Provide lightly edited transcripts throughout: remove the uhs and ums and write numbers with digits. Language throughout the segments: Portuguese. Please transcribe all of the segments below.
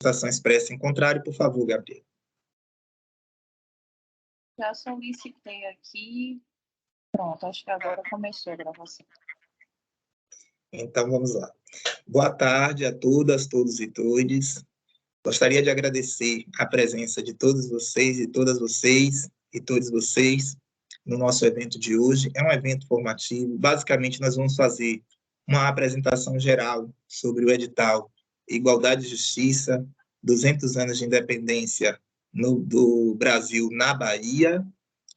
manifestação expressa em contrário, por favor, Gabriel. Já solicitei aqui. Pronto, acho que agora começou a gravação. Então, vamos lá. Boa tarde a todas, todos e todes. Gostaria de agradecer a presença de todos vocês e todas vocês e todos vocês no nosso evento de hoje. É um evento formativo. Basicamente, nós vamos fazer uma apresentação geral sobre o edital Igualdade e Justiça, 200 anos de independência do Brasil na Bahia,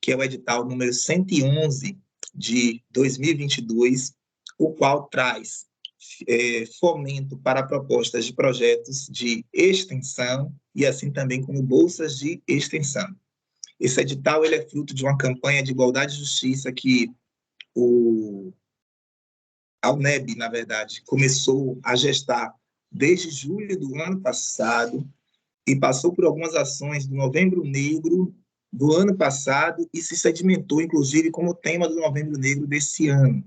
que é o edital número 111 de 2022, o qual traz fomento para propostas de projetos de extensão e assim também como bolsas de extensão. Esse edital ele é fruto de uma campanha de igualdade e justiça que a UNEB, na verdade, começou a gestar desde julho do ano passado e passou por algumas ações do Novembro Negro do ano passado e se sedimentou, inclusive, como tema do Novembro Negro desse ano,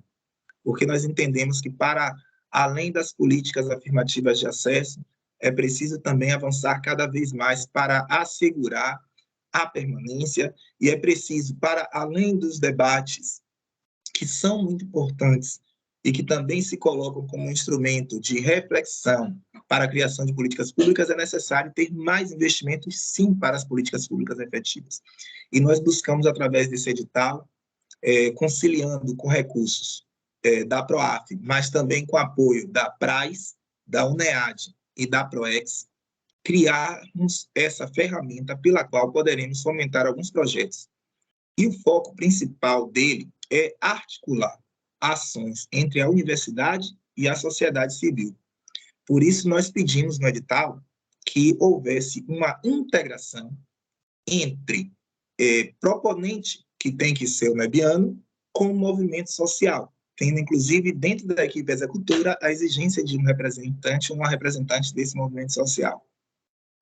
porque nós entendemos que, para além das políticas afirmativas de acesso, é preciso também avançar cada vez mais para assegurar a permanência e é preciso, para além dos debates que são muito importantes e que também se colocam como um instrumento de reflexão para a criação de políticas públicas, é necessário ter mais investimentos, sim, para as políticas públicas efetivas. E nós buscamos, através desse edital, conciliando com recursos da PROAF, mas também com apoio da PRAES, da UNEAD e da PROEX, criarmos essa ferramenta pela qual poderemos fomentar alguns projetos. E o foco principal dele é articular ações entre a universidade e a sociedade civil. Por isso, nós pedimos no edital que houvesse uma integração entre proponente, que tem que ser o nebiano, com o movimento social, tendo, inclusive, dentro da equipe executora, a exigência de um representante ou uma representante desse movimento social.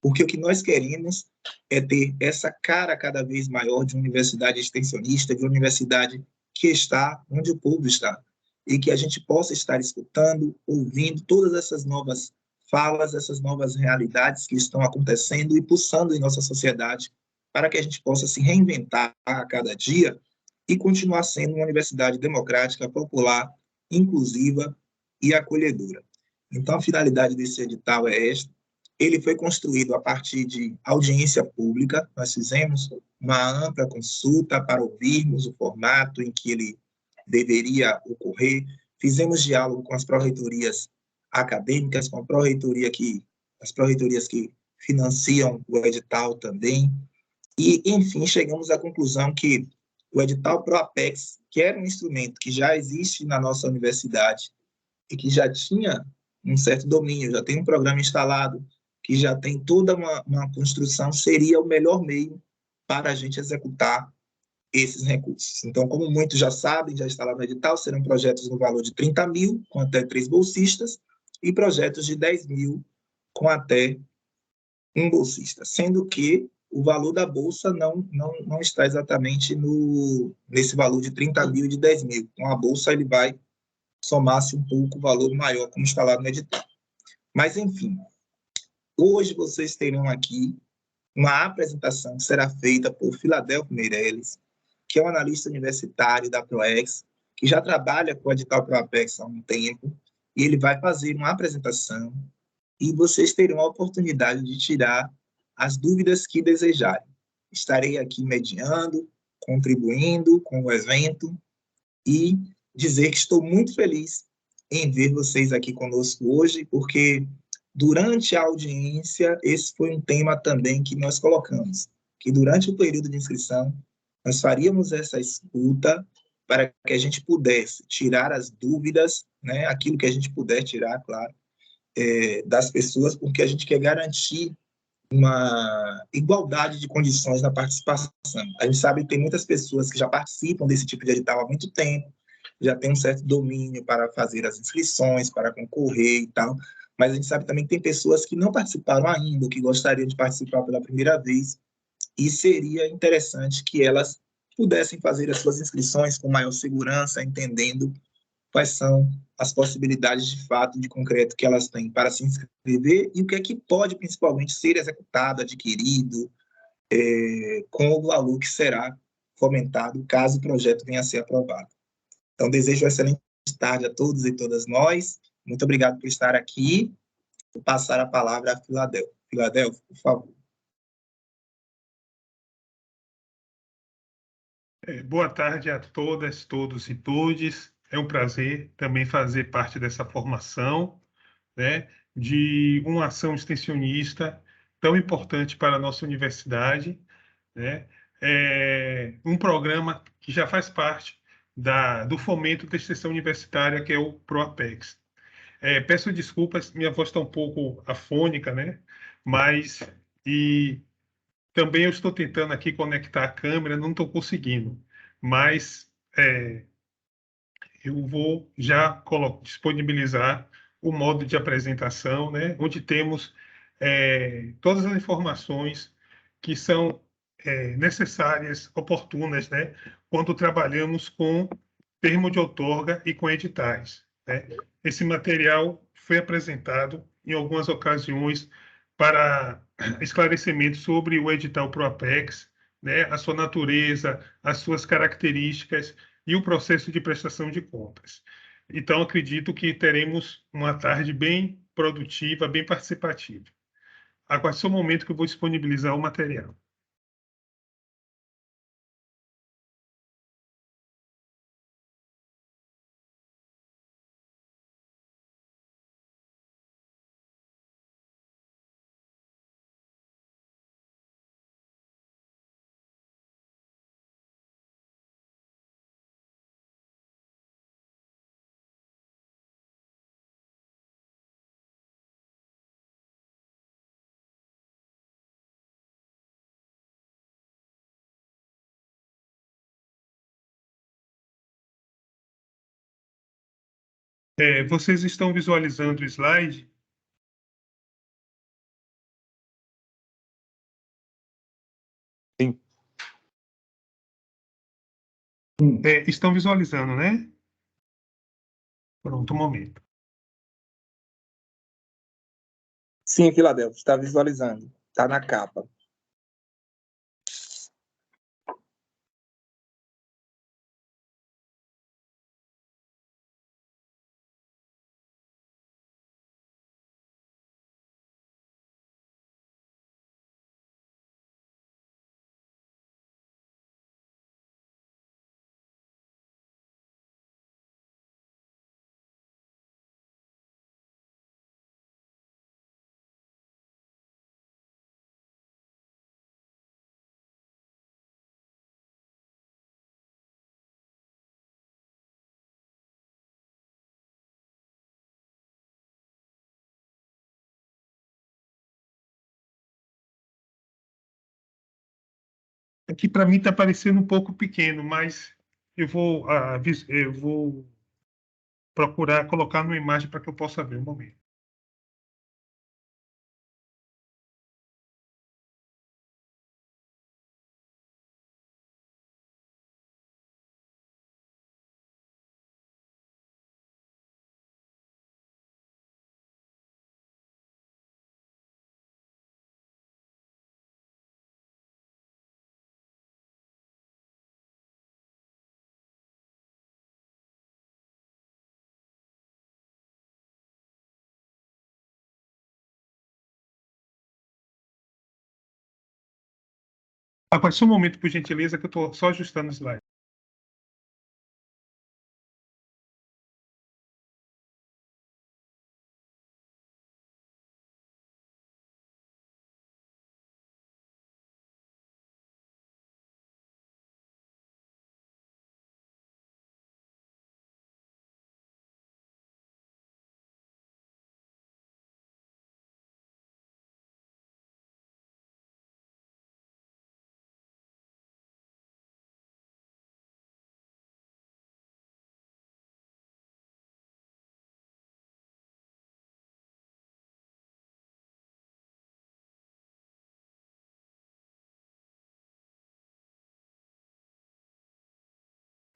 Porque o que nós queremos é ter essa cara cada vez maior de universidade extensionista, de universidade que está onde o povo está, e que a gente possa estar escutando, ouvindo todas essas novas falas, essas novas realidades que estão acontecendo e pulsando em nossa sociedade, para que a gente possa se reinventar a cada dia e continuar sendo uma universidade democrática, popular, inclusiva e acolhedora. Então, a finalidade desse edital é esta. Ele foi construído a partir de audiência pública. Nós fizemos uma ampla consulta para ouvirmos o formato em que ele deveria ocorrer. Fizemos diálogo com as pró-reitorias acadêmicas, com as pró-reitorias que financiam o edital também. E, enfim, chegamos à conclusão que o edital ProApex, que era um instrumento que já existe na nossa universidade e que já tinha um certo domínio, já tem um programa instalado, que já tem toda uma construção, seria o melhor meio para a gente executar esses recursos. Então, como muitos já sabem, já está lá no edital, serão projetos no valor de 30 mil, com até 3 bolsistas, e projetos de 10 mil, com até um bolsista, sendo que o valor da bolsa não está exatamente nesse valor de 30 mil e de 10 mil. Com a bolsa, ele vai somar-se um pouco o valor maior, como está lá no edital. Mas, enfim, hoje vocês terão aqui uma apresentação que será feita por Filadelfo Meirelles, que é um analista universitário da PROEX, que já trabalha com o edital ProApex há um tempo, e ele vai fazer uma apresentação e vocês terão a oportunidade de tirar as dúvidas que desejarem. Estarei aqui mediando, contribuindo com o evento e dizer que estou muito feliz em ver vocês aqui conosco hoje, porque durante a audiência, esse foi um tema também que nós colocamos, que durante o período de inscrição, nós faríamos essa escuta para que a gente pudesse tirar as dúvidas, né, aquilo que a gente puder tirar, claro, das pessoas, porque a gente quer garantir uma igualdade de condições na participação. A gente sabe que tem muitas pessoas que já participam desse tipo de edital há muito tempo, já tem um certo domínio para fazer as inscrições, para concorrer e tal, mas a gente sabe também que tem pessoas que não participaram ainda, que gostariam de participar pela primeira vez, e seria interessante que elas pudessem fazer as suas inscrições com maior segurança, entendendo quais são as possibilidades de fato, de concreto que elas têm para se inscrever e o que é que pode, principalmente, ser executado, adquirido, com o valor que será fomentado caso o projeto venha a ser aprovado. Então, desejo uma excelente tarde a todos e todas nós. Muito obrigado por estar aqui. Vou passar a palavra a Filadélfia. Filadélfia, por favor. Boa tarde a todas, todos e todes. É um prazer também fazer parte dessa formação, né, de uma ação extensionista tão importante para a nossa universidade, né? Um programa que já faz parte do fomento da extensão universitária, que é o ProApex. Peço desculpas, minha voz está um pouco afônica, né? Mas e também eu estou tentando aqui conectar a câmera, não estou conseguindo. Mas eu vou já disponibilizar o modo de apresentação, né? Onde temos todas as informações que são necessárias, oportunas, né? Quando trabalhamos com termo de outorga e com editais, né? Esse material foi apresentado em algumas ocasiões para esclarecimento sobre o edital ProApex, né? A sua natureza, as suas características e o processo de prestação de contas. Então, acredito que teremos uma tarde bem produtiva, bem participativa. Aguarde só um momento que eu vou disponibilizar o material. Vocês estão visualizando o slide? Sim. Estão visualizando, né? Pronto, um momento. Sim, Filadélfia, está visualizando. Está na capa. Aqui para mim está parecendo um pouco pequeno, mas eu vou procurar colocar numa imagem para que eu possa ver um momento. Aguarde só um momento, por gentileza, que eu estou só ajustando o slide.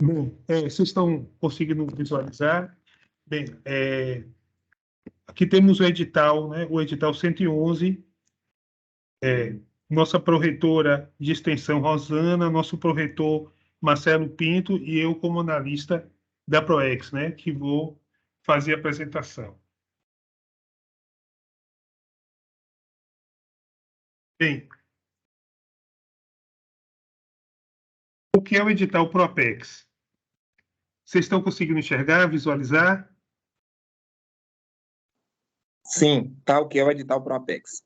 Bom, vocês estão conseguindo visualizar? Bem, aqui temos o edital, né? O edital 111, nossa pró-reitora de extensão, Rosana, nosso pró-reitor, Marcelo Pinto, e eu como analista da ProEx, né? Que vou fazer a apresentação. Bem, o que é o edital ProApex? Vocês estão conseguindo enxergar, visualizar? Sim, tá o que é o edital ProApex.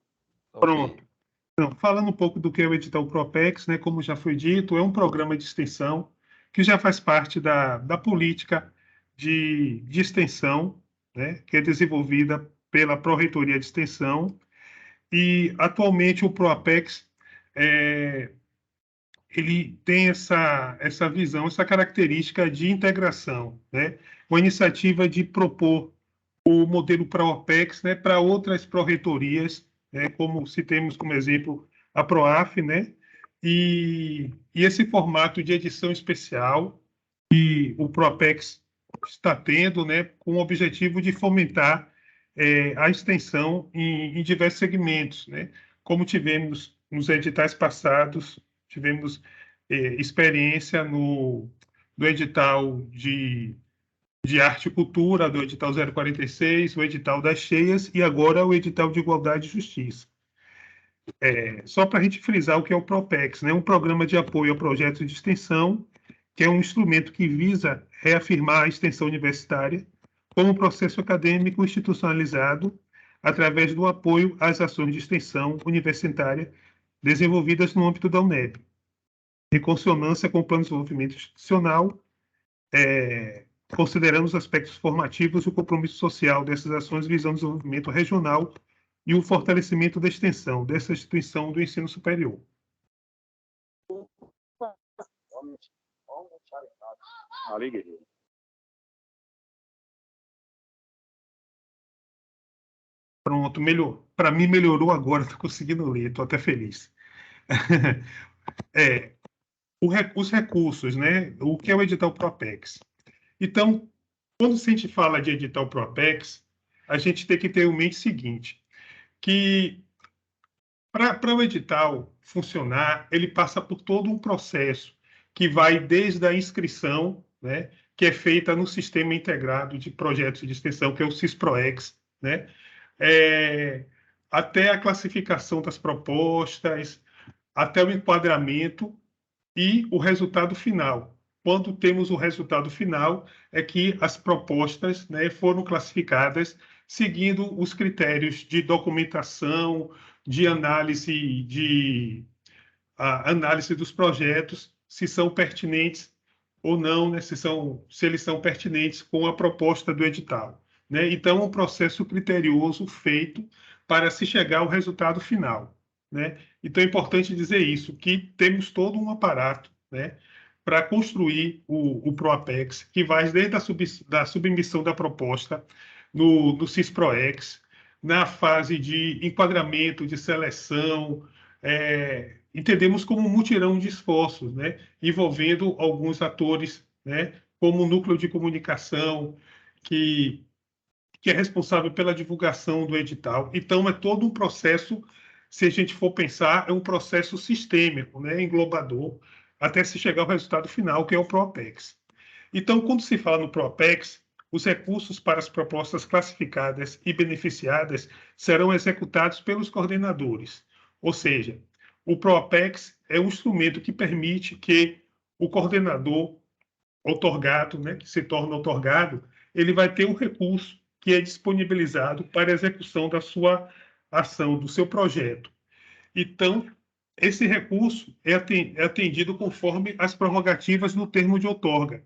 Pronto. Então, falando um pouco do que é o edital ProApex, né, como já foi dito, é um programa de extensão que já faz parte da política de extensão, né, que é desenvolvida pela Pró-Reitoria de Extensão, e atualmente o ProApex ele tem essa visão, essa característica de integração, né, uma iniciativa de propor o modelo ProApex, né, para outras pró-reitorias, né, como citemos como exemplo a ProAF, né, e esse formato de edição especial que o ProApex está tendo, né, com o objetivo de fomentar a extensão em diversos segmentos, né, como tivemos nos editais passados, tivemos experiência no edital de arte e cultura, do edital 046, o edital das cheias e agora o edital de igualdade e justiça. Só para a gente frisar o que é o ProPex, né? Um programa de apoio a projetos de extensão, que é um instrumento que visa reafirmar a extensão universitária como processo acadêmico institucionalizado através do apoio às ações de extensão universitária desenvolvidas no âmbito da UNEB, em consonância com o Plano de Desenvolvimento Institucional, considerando os aspectos formativos e o compromisso social dessas ações visando o desenvolvimento regional e o fortalecimento da extensão dessa instituição do ensino superior. Pronto, melhorou. Para mim melhorou agora, estou conseguindo ler, estou até feliz. Os recursos, né? O que é o edital ProApex? Então, quando a gente fala de edital ProApex, a gente tem que ter em mente o seguinte, que para o edital funcionar, ele passa por todo um processo que vai desde a inscrição, né, que é feita no Sistema Integrado de Projetos de Extensão, que é o SISPROEX, né, até a classificação das propostas, até o enquadramento e o resultado final. Quando temos o resultado final, é que as propostas, né, foram classificadas seguindo os critérios de documentação, de análise dos projetos, se são pertinentes ou não, né, se eles são pertinentes com a proposta do edital, né? Então, é um processo criterioso feito para se chegar ao resultado final, né? Então, é importante dizer isso, que temos todo um aparato, né, para construir o ProApex, que vai desde a submissão da proposta no SISPROEX, na fase de enquadramento, de seleção, entendemos como um mutirão de esforços, né, envolvendo alguns atores, né, como o núcleo de comunicação, que é responsável pela divulgação do edital. Então, é todo um processo, se a gente for pensar, é um processo sistêmico, né, englobador, até se chegar ao resultado final, que é o ProApex. Então, quando se fala no ProApex, os recursos para as propostas classificadas e beneficiadas serão executados pelos coordenadores. Ou seja, o ProApex é um instrumento que permite que o coordenador outorgado, né, que se torna outorgado, ele vai ter um recurso que é disponibilizado para a execução da sua ação, do seu projeto. Então, esse recurso é atendido conforme as prerrogativas no termo de outorga,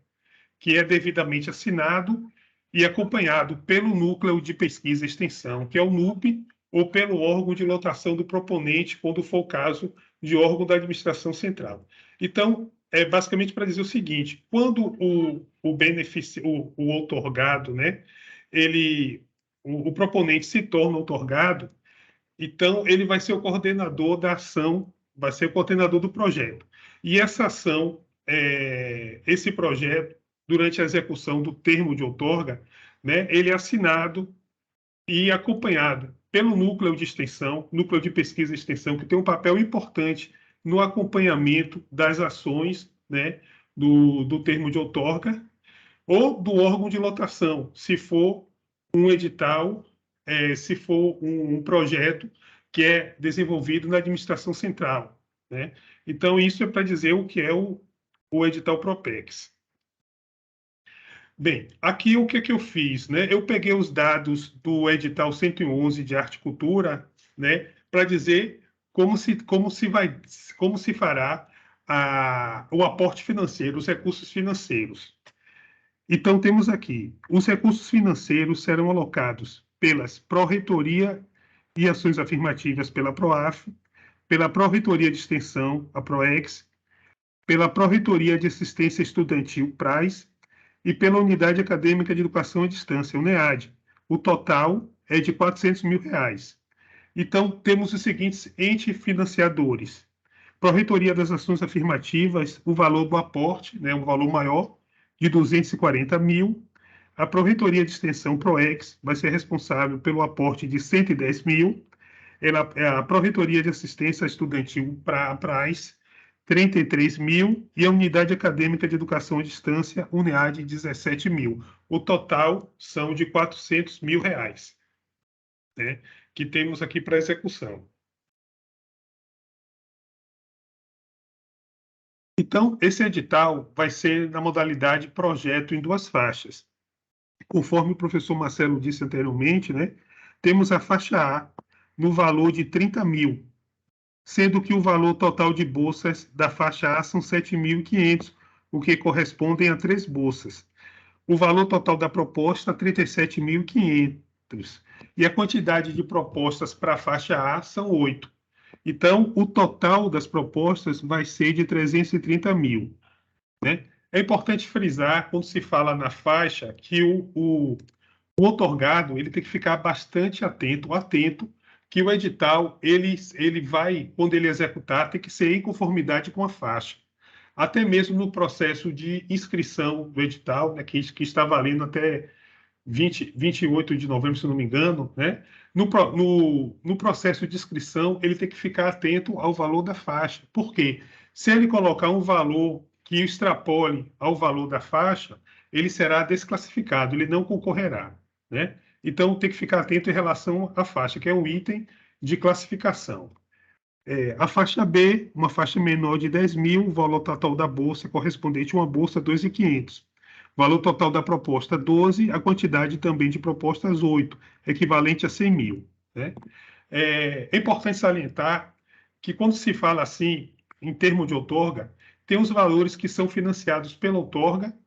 que é devidamente assinado e acompanhado pelo Núcleo de Pesquisa e Extensão, que é o NUP, ou pelo órgão de lotação do proponente, quando for o caso de órgão da administração central. Então, é basicamente para dizer o seguinte, quando o outorgado, né, o proponente se torna outorgado, então ele vai ser o coordenador da ação, vai ser o coordenador do projeto. E essa ação esse projeto, durante a execução do termo de outorga, né, ele é assinado e acompanhado pelo núcleo de extensão, núcleo de pesquisa e extensão, que tem um papel importante no acompanhamento das ações, né, do termo de outorga, ou do órgão de lotação, se for um edital, se for um projeto que é desenvolvido na administração central, né? Então, isso é para dizer o que é o edital Propex. Bem, aqui o que eu fiz, né? Eu peguei os dados do edital 111 de arte e cultura, né, para dizer como se fará o aporte financeiro, os recursos financeiros. Então, temos aqui, os recursos financeiros serão alocados pelas Pró-Reitoria e Ações Afirmativas pela PROAF, pela Pró-Reitoria de Extensão, a PROEX, pela Pró-Reitoria de Assistência Estudantil, PRAES, e pela Unidade Acadêmica de Educação à Distância, UNEAD. O total é de R$ 400 mil. Então, temos os seguintes entes financiadores. Pró-Reitoria das Ações Afirmativas, o valor do aporte, né, um valor maior, de R$ 240 mil. A Pró-Reitoria de Extensão, PROEX, vai ser responsável pelo aporte de R$ 110 mil. A Pró-Reitoria de Assistência Estudantil, PRAES, 33 mil, e a Unidade Acadêmica de Educação à Distância, UNEAD, 17 mil. O total são de R$ 400 mil, né, que temos aqui para execução. Então, esse edital vai ser na modalidade projeto em 2 faixas. Conforme o professor Marcelo disse anteriormente, né, temos a faixa A no valor de 30 mil, sendo que o valor total de bolsas da faixa A são 7.500, o que correspondem a 3 bolsas. O valor total da proposta, 37.500. E a quantidade de propostas para a faixa A são 8. Então, o total das propostas vai ser de 330 mil. Né? É importante frisar, quando se fala na faixa, que o outorgado ele tem que ficar bastante atento, que o edital, ele vai, quando ele executar, tem que ser em conformidade com a faixa. Até mesmo no processo de inscrição do edital, né, que está valendo até 28 de novembro, se não me engano, né? No processo de inscrição, ele tem que ficar atento ao valor da faixa. Por quê? Se ele colocar um valor que extrapole ao valor da faixa, ele será desclassificado, ele não concorrerá, né? Então, tem que ficar atento em relação à faixa, que é um item de classificação. A faixa B, uma faixa menor de 10 mil, o valor total da bolsa correspondente a uma bolsa 2.500. Valor total da proposta 12, a quantidade também de propostas 8, equivalente a 100 mil. Né? É importante salientar que quando se fala assim, em termos de outorga, tem os valores que são financiados pela outorga,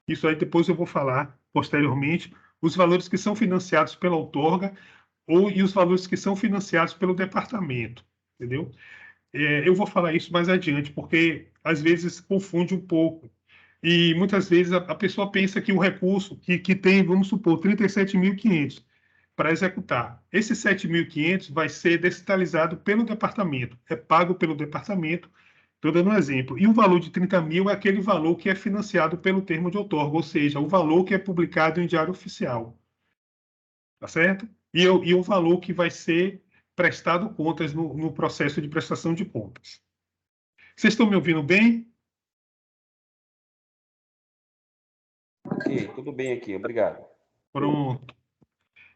isso aí depois eu vou falar posteriormente, os valores que são financiados pela outorga e os valores que são financiados pelo departamento, entendeu? Eu vou falar isso mais adiante, porque às vezes confunde um pouco. E muitas vezes a pessoa pensa que o recurso que tem, vamos supor, 37.500 para executar. Esse 7.500 vai ser descentralizado pelo departamento, é pago pelo departamento. Estou dando um exemplo. E o valor de 30 mil é aquele valor que é financiado pelo termo de outorga, ou seja, o valor que é publicado em diário oficial. Tá certo? E o valor que vai ser prestado contas no processo de prestação de contas. Vocês estão me ouvindo bem? Ok, tudo bem aqui, obrigado. Pronto.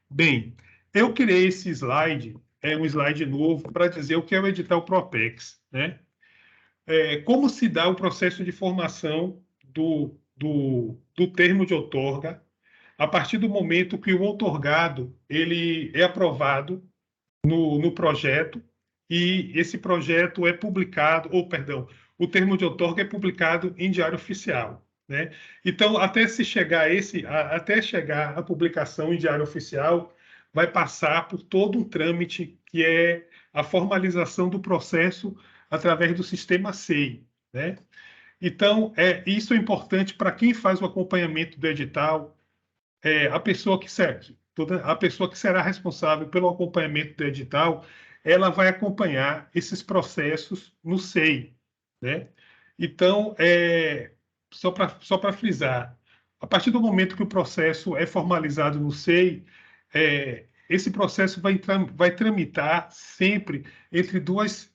Bem, eu criei esse slide, um slide novo, para dizer o que é o edital Propex, né? Como se dá o processo de formação do termo de outorga a partir do momento que o outorgado ele é aprovado no projeto e esse projeto é publicado, o termo de outorga é publicado em diário oficial, né? Então, até chegar a publicação em diário oficial, vai passar por todo um trâmite que é a formalização do processo através do sistema SEI, né? Então, isso é importante para quem faz o acompanhamento do edital, a pessoa que será responsável pelo acompanhamento do edital, ela vai acompanhar esses processos no SEI, né? Então, só para frisar, a partir do momento que o processo é formalizado no SEI, esse processo vai tramitar sempre entre dois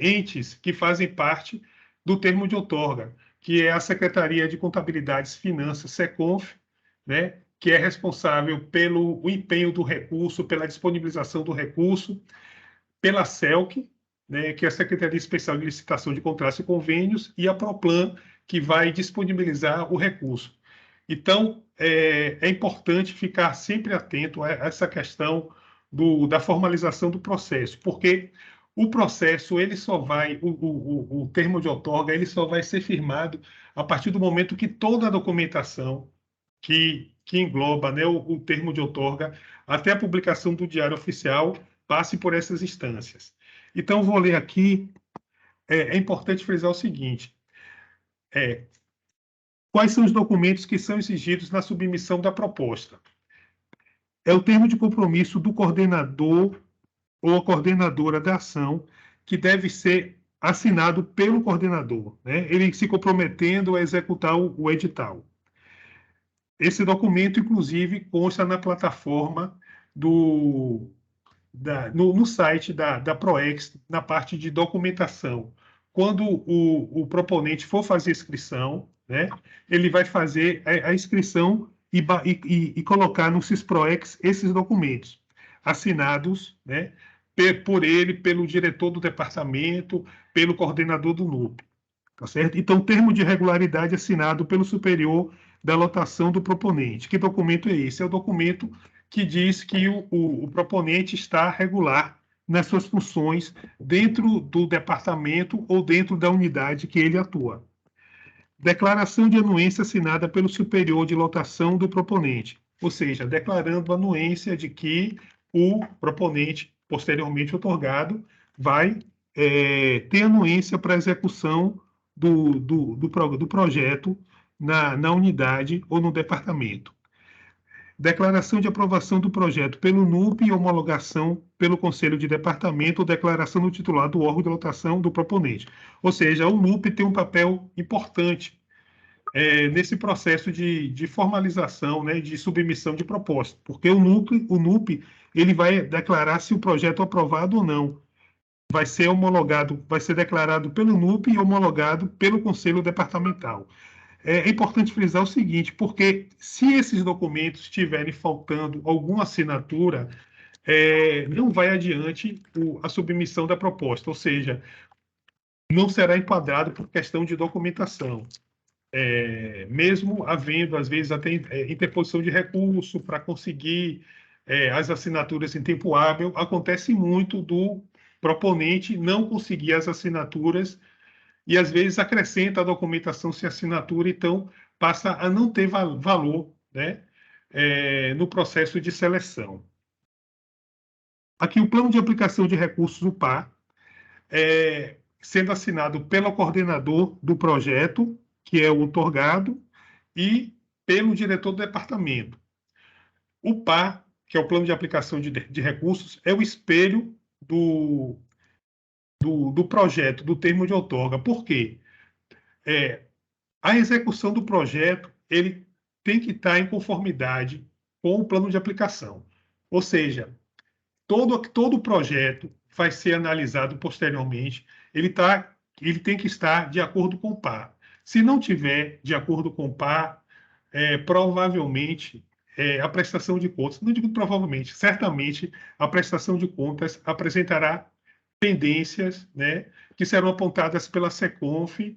entes que fazem parte do termo de outorga, que é a Secretaria de Contabilidade e Finanças, SECONF, né, que é responsável pelo empenho do recurso, pela disponibilização do recurso, pela CELC, né, que é a Secretaria Especial de Licitação de Contratos e Convênios, e a Proplan, que vai disponibilizar o recurso. Então, é importante ficar sempre atento a essa questão da formalização do processo, porque o processo, ele só vai, o termo de outorga, ele só vai ser firmado a partir do momento que toda a documentação que engloba, né, o termo de outorga, até a publicação do Diário Oficial, passe por essas instâncias. Então, vou ler aqui, é importante frisar o seguinte, quais são os documentos que são exigidos na submissão da proposta? É o termo de compromisso do coordenador ou a coordenadora da ação, que deve ser assinado pelo coordenador, né? Ele se comprometendo a executar o edital. Esse documento, inclusive, consta na plataforma no site da ProEx, na parte de documentação. Quando o proponente for fazer inscrição, né, ele vai fazer a inscrição e colocar no SysProEx esses documentos, assinados, né, por ele, pelo diretor do departamento, pelo coordenador do NUP. Tá certo? Então, termo de regularidade assinado pelo superior da lotação do proponente. Que documento é esse? É o documento que diz que o proponente está regular nas suas funções dentro do departamento ou dentro da unidade que ele atua. Declaração de anuência assinada pelo superior de lotação do proponente, ou seja, declarando a anuência de que o proponente, posteriormente outorgado, vai ter anuência para execução do projeto na unidade ou no departamento. Declaração de aprovação do projeto pelo NUP e homologação pelo Conselho de Departamento ou declaração do titular do órgão de lotação do proponente. Ou seja, o NUP tem um papel importante nesse processo de formalização, né, de submissão de proposta, porque o NUP ele vai declarar se o projeto é aprovado ou não. Vai ser homologado, vai ser declarado pelo NUP e homologado pelo Conselho Departamental. É importante frisar o seguinte, porque se esses documentos estiverem faltando alguma assinatura, não vai adiante a submissão da proposta, ou seja, não será enquadrado por questão de documentação. Mesmo havendo, às vezes, até interposição de recurso para conseguir as assinaturas em tempo hábil, acontece muito do proponente não conseguir as assinaturas e, às vezes, acrescenta a documentação sem assinatura, então passa a não ter valor, né, no processo de seleção. Aqui o plano de aplicação de recursos do PAR, sendo assinado pelo coordenador do projeto, que é o outorgado, e pelo diretor do departamento. O PAR, que é o plano de aplicação de recursos, é o espelho do projeto, do termo de outorga. Por quê? A execução do projeto ele tem que estar em conformidade com o plano de aplicação. Ou seja, todo o projeto vai ser analisado posteriormente, ele tem que estar de acordo com o PAR. Se não tiver de acordo com o PAR, provavelmente a prestação de contas, não digo provavelmente, certamente a prestação de contas apresentará pendências, né, que serão apontadas pela SECONF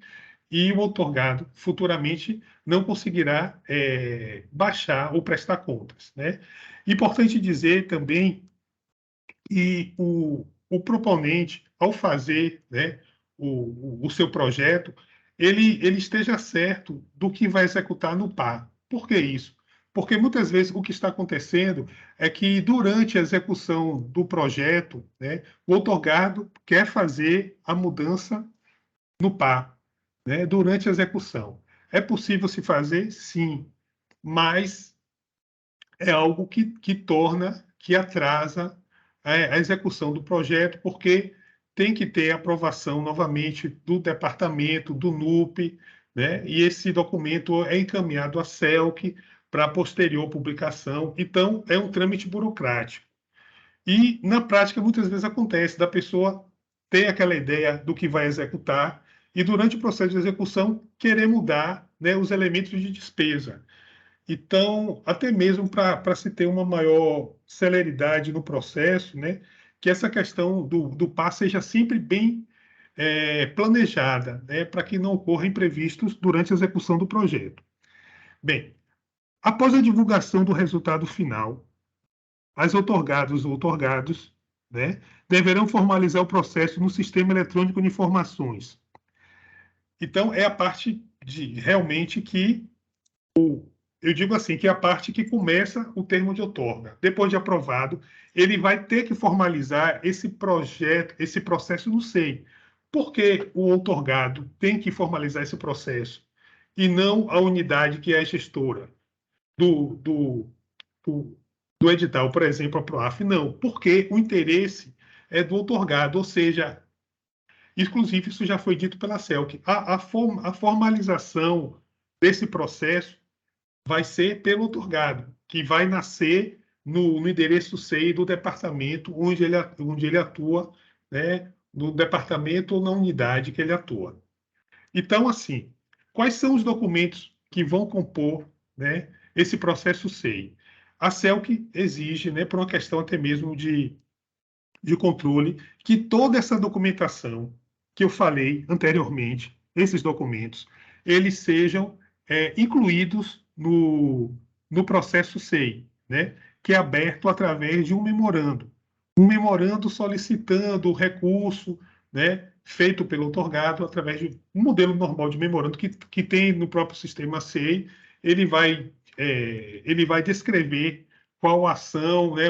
e o outorgado futuramente não conseguirá baixar ou prestar contas, né? Importante dizer também que o proponente, ao fazer, né, o seu projeto, ele esteja certo do que vai executar no PAR. Por que isso? Porque muitas vezes o que está acontecendo é que durante a execução do projeto, né, o outorgado quer fazer a mudança no PAR, né, durante a execução. É possível se fazer? Sim, mas é algo que atrasa a execução do projeto, porque tem que ter aprovação novamente do departamento, do NUP, né? E esse documento é encaminhado à CELC para posterior publicação. Então, é um trâmite burocrático. E, na prática, muitas vezes acontece da pessoa ter aquela ideia do que vai executar e, durante o processo de execução, querer mudar, né, os elementos de despesa. Então, até mesmo para se ter uma maior celeridade no processo, né, que essa questão do PAR seja sempre bem planejada, né, para que não ocorra imprevistos durante a execução do projeto. Bem, após a divulgação do resultado final, as outorgadas ou outorgados, né, deverão formalizar o processo no Sistema Eletrônico de Informações. Então, é a parte realmente que eu digo assim, que é a parte que começa o termo de outorga. Depois de aprovado, ele vai ter que formalizar esse projeto, esse processo no SEI. Por que o outorgado tem que formalizar esse processo e não a unidade que é a gestora do edital, por exemplo, a PROAF? Não, porque o interesse é do outorgado, ou seja, inclusive isso já foi dito pela CELC, a formalização desse processo vai ser pelo outorgado, que vai nascer no endereço SEI do departamento onde ele atua, né, no departamento ou na unidade que ele atua. Então, assim, quais são os documentos que vão compor, né, esse processo SEI? A CELC exige, né, por uma questão até mesmo de controle, que toda essa documentação que eu falei anteriormente, esses documentos, eles sejam incluídos no processo SEI, né, que é aberto através de um memorando. Um memorando solicitando o recurso, né, feito pelo outorgado através de um modelo normal de memorando que tem no próprio sistema SEI. Ele vai descrever qual ação, né,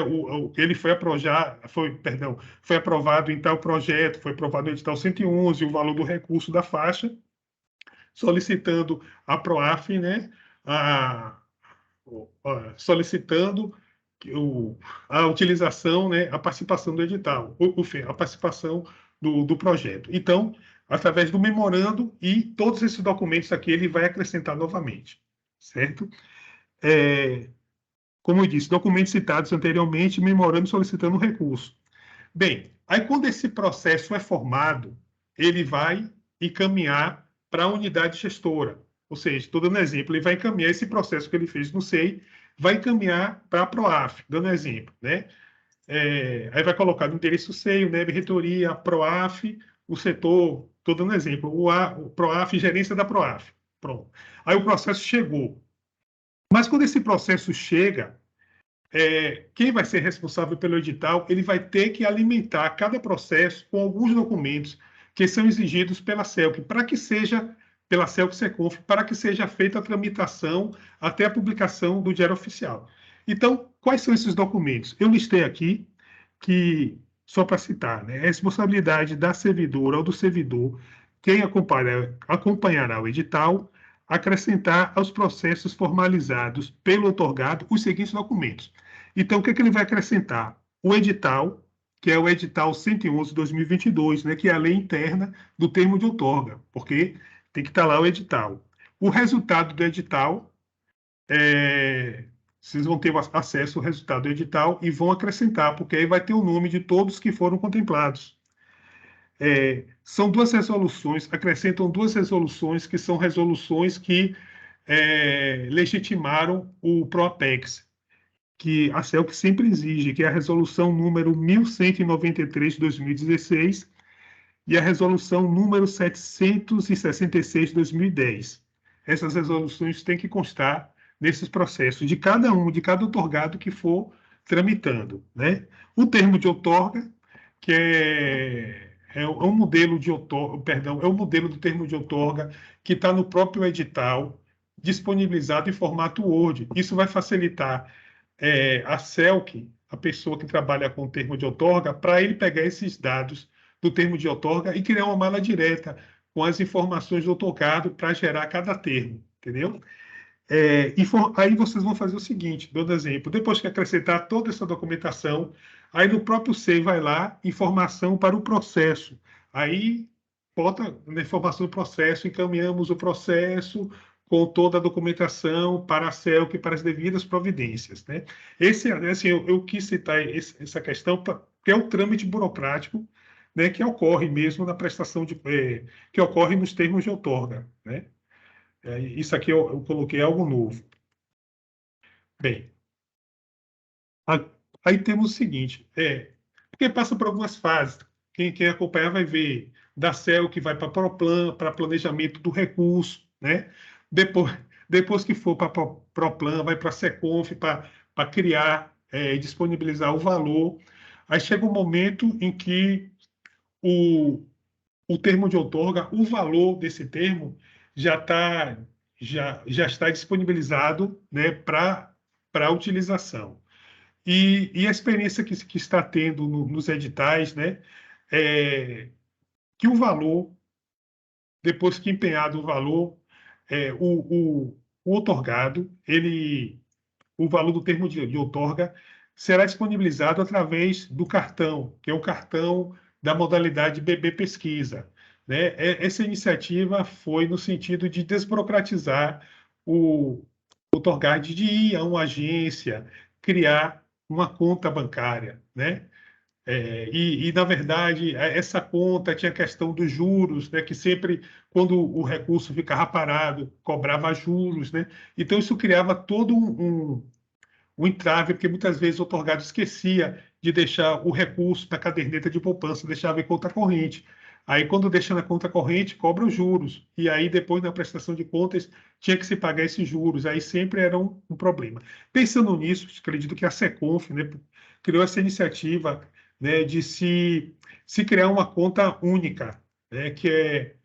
ele foi aprovado em tal projeto, foi aprovado no edital 111, o valor do recurso da faixa, solicitando a PROAF, né, solicitando a utilização, né, a participação do edital, a participação do projeto. Então, através do memorando e todos esses documentos aqui, ele vai acrescentar novamente, certo? Como eu disse, documentos citados anteriormente, memorando solicitando recurso. Bem, aí quando esse processo é formado, ele vai encaminhar para a unidade gestora. Ou seja, estou dando exemplo, ele vai encaminhar esse processo que ele fez no SEI, vai encaminhar para a PROAF, dando exemplo, né? Aí vai colocar no endereço SEI, o NEB Reitoria, a PROAF, o setor, estou dando exemplo, o PROAF, gerência da PROAF. Pronto. Aí o processo chegou. Mas quando esse processo chega, quem vai ser responsável pelo edital, ele vai ter que alimentar cada processo com alguns documentos que são exigidos pela CELC, pela CELC-SECONF, para que seja feita a tramitação até a publicação do Diário Oficial. Então, quais são esses documentos? Eu listei aqui, que, só para citar, né, é responsabilidade da servidora ou do servidor, quem acompanhará o edital, acrescentar aos processos formalizados pelo outorgado os seguintes documentos. Então, o que ele vai acrescentar? O edital, que é o edital 111/2022, né, que é a lei interna do termo de outorga, porque tem que estar lá o edital. O resultado do edital, vocês vão ter acesso ao resultado do edital e vão acrescentar, porque aí vai ter o nome de todos que foram contemplados. São duas resoluções, acrescentam duas resoluções que são resoluções que legitimaram o PROAPEX, que a CELC sempre exige, que é a resolução número 1193 de 2016 e a resolução número 766 de 2010. Essas resoluções têm que constar nesses processos de cada outorgado que for tramitando, né? O termo de outorga, que é um modelo de outorga, perdão, é o modelo do termo de outorga que está no próprio edital, disponibilizado em formato Word. Isso vai facilitar a CELC, a pessoa que trabalha com o termo de outorga, para ele pegar esses dados do termo de outorga e criar uma mala direta com as informações do outorgado para gerar cada termo, entendeu? Aí vocês vão fazer o seguinte, dando exemplo, depois que acrescentar toda essa documentação, aí no próprio SEI vai lá, informação para o processo. Aí bota na informação do processo, encaminhamos o processo com toda a documentação para a CELC e para as devidas providências, né? Assim, eu quis citar essa questão porque é o trâmite burocrático, né, que ocorre mesmo na prestação que ocorre nos termos de outorga, né? Isso aqui eu coloquei algo novo. Bem, aí temos o seguinte, porque passa por algumas fases. Quem acompanhar vai ver da CEL que vai para PROPLAN, para planejamento do recurso, né? Depois que for para PROPLAN, vai para a SECONF para criar e disponibilizar o valor. Aí chega um momento em que o termo de outorga, o valor desse termo já está disponibilizado, né, para utilização. E a experiência que está tendo nos editais, né, é que o valor, depois que empenhado o valor, o outorgado, o valor do termo de outorga será disponibilizado através do cartão, que é o cartão da modalidade BB Pesquisa, né? Essa iniciativa foi no sentido de desburocratizar o outorgado, de ir a uma agência, criar uma conta bancária, né? Na verdade, essa conta tinha a questão dos juros, né, que sempre, quando o recurso ficava parado, cobrava juros, né? Então, isso criava todo um entrave, porque muitas vezes o outorgado esquecia de deixar o recurso na caderneta de poupança, deixava em conta corrente. Aí, quando deixa na conta corrente, cobra os juros. E aí, depois, na prestação de contas, tinha que se pagar esses juros. Aí sempre era um problema. Pensando nisso, acredito que a SECONF, né, criou essa iniciativa, né, de se criar uma conta única, né, que é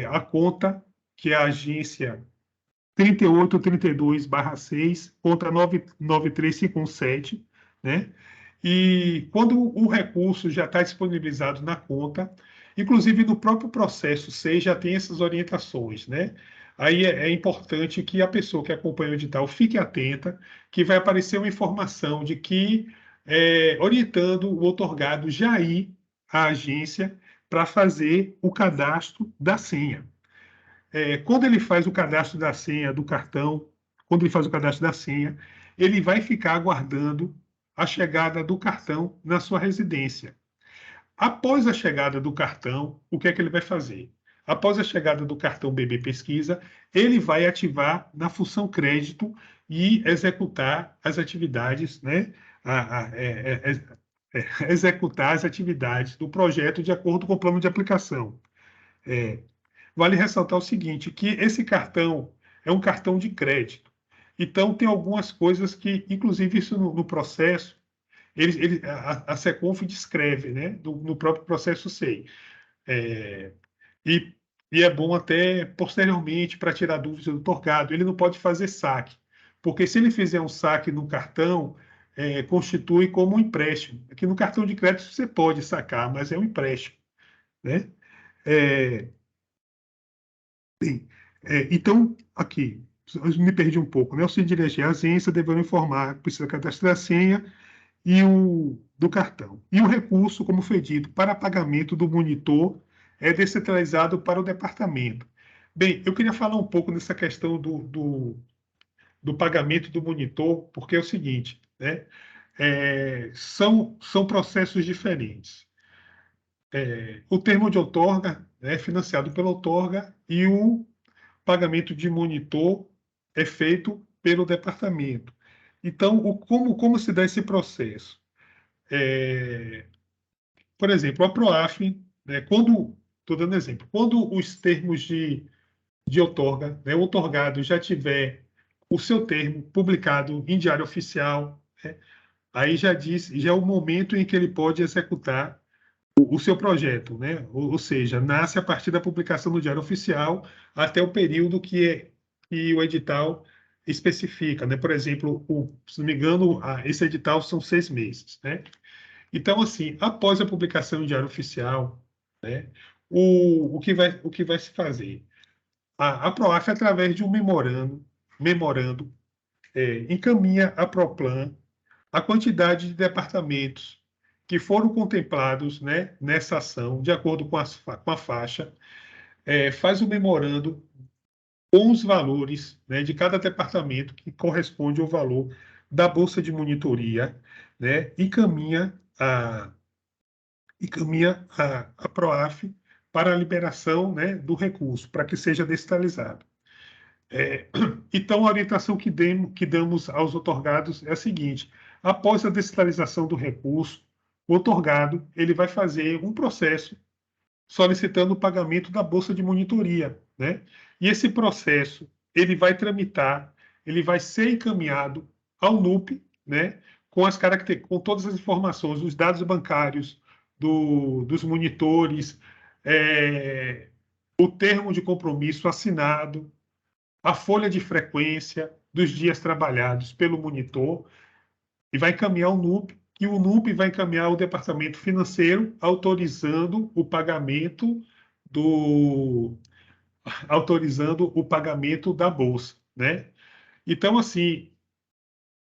a conta que a agência 3832/6 contra 99357, né? E quando o recurso já está disponibilizado na conta, inclusive no próprio processo SEI já tem essas orientações, né? Aí é importante que a pessoa que acompanha o edital fique atenta, que vai aparecer uma informação de que orientando o outorgado já ir à agência para fazer o cadastro da senha. Quando ele faz o cadastro da senha do cartão, quando ele faz o cadastro da senha, ele vai ficar aguardando a chegada do cartão na sua residência. Após a chegada do cartão, o que é que ele vai fazer? Após a chegada do cartão BB Pesquisa, ele vai ativar na função crédito e executar as atividades, né? Executar as atividades do projeto de acordo com o plano de aplicação. Vale ressaltar o seguinte, que esse cartão é um cartão de crédito. Então, tem algumas coisas que, inclusive, isso no processo, a SECONF descreve, né, no próprio processo SEI. E é bom até, posteriormente, para tirar dúvidas do outorgado, ele não pode fazer saque, porque se ele fizer um saque no cartão, constitui como um empréstimo. Aqui no cartão de crédito você pode sacar, mas é um empréstimo, né? Bem, então, aqui, eu me perdi um pouco, né? Ao se dirigir à agência, deverão informar que precisa cadastrar a senha e do cartão. E o recurso, como foi dito, para pagamento do monitor é descentralizado para o departamento. Bem, eu queria falar um pouco nessa questão do pagamento do monitor, porque é o seguinte, né? São processos diferentes. O termo de outorga é financiado pela outorga e o pagamento de monitor é feito pelo departamento. Então, como se dá esse processo? Por exemplo, a PROAF, né, estou dando exemplo, quando os termos de outorga, né, o outorgado já tiver o seu termo publicado em diário oficial, né, aí já é o momento em que ele pode executar o seu projeto, né? Ou seja, nasce a partir da publicação no Diário Oficial até o período que o edital especifica, né? Por exemplo, se não me engano, esse edital são 6 meses, né? Então, assim, após a publicação no Diário Oficial, né, o que vai se fazer? A PROAF, através de um memorando, memorando, encaminha à Proplan a quantidade de departamentos que foram contemplados, né, nessa ação, de acordo com a faixa, faz o memorando com os valores, né, de cada departamento que corresponde ao valor da bolsa de monitoria, né, encaminha a PROAF para a liberação, né, do recurso, para que seja descentralizado. Então, a orientação que damos aos outorgados é a seguinte: após a descentralização do recurso, o outorgado ele vai fazer um processo solicitando o pagamento da bolsa de monitoria, né? E esse processo ele vai tramitar, ele vai ser encaminhado ao NUP, né? Com todas as informações, os dados bancários dos monitores, o termo de compromisso assinado, a folha de frequência dos dias trabalhados pelo monitor e vai encaminhar ao NUP, e o NUP vai encaminhar ao departamento financeiro autorizando o pagamento da bolsa, né? Então, assim,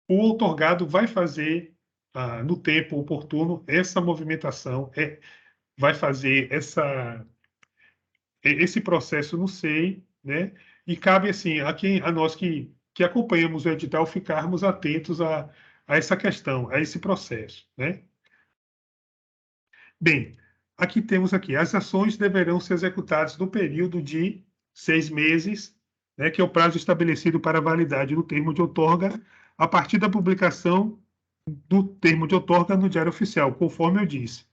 o outorgado vai fazer no tempo oportuno essa movimentação, vai fazer esse processo no SEI, né? E cabe assim a nós que acompanhamos o edital ficarmos atentos a essa questão, a esse processo, né? Bem, aqui temos as ações deverão ser executadas no período de 6 meses, né, que é o prazo estabelecido para a validade do termo de outorga, a partir da publicação do termo de outorga no Diário Oficial, conforme eu disse.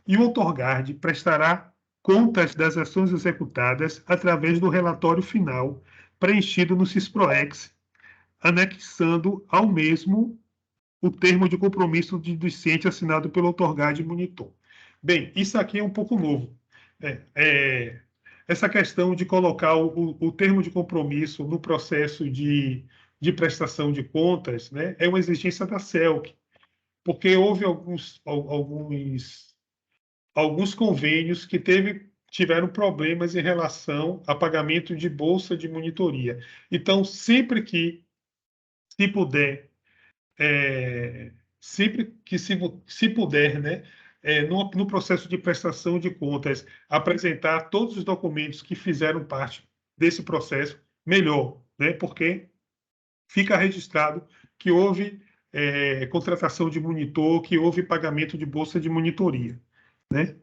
E o outorgado prestará contas das ações executadas através do relatório final preenchido no CISPROEX, anexando ao mesmo o termo de compromisso do discente assinado pelo outorgado e monitor. Bem, isso aqui é um pouco novo. Essa questão de colocar o termo de compromisso no processo de prestação de contas, né, é uma exigência da CELC, porque houve alguns convênios que tiveram problemas em relação a pagamento de bolsa de monitoria. Então, sempre que se puder, se puder, né, no processo de prestação de contas, apresentar todos os documentos que fizeram parte desse processo, melhor, né, porque fica registrado que houve contratação de monitor, que houve pagamento de bolsa de monitoria, né?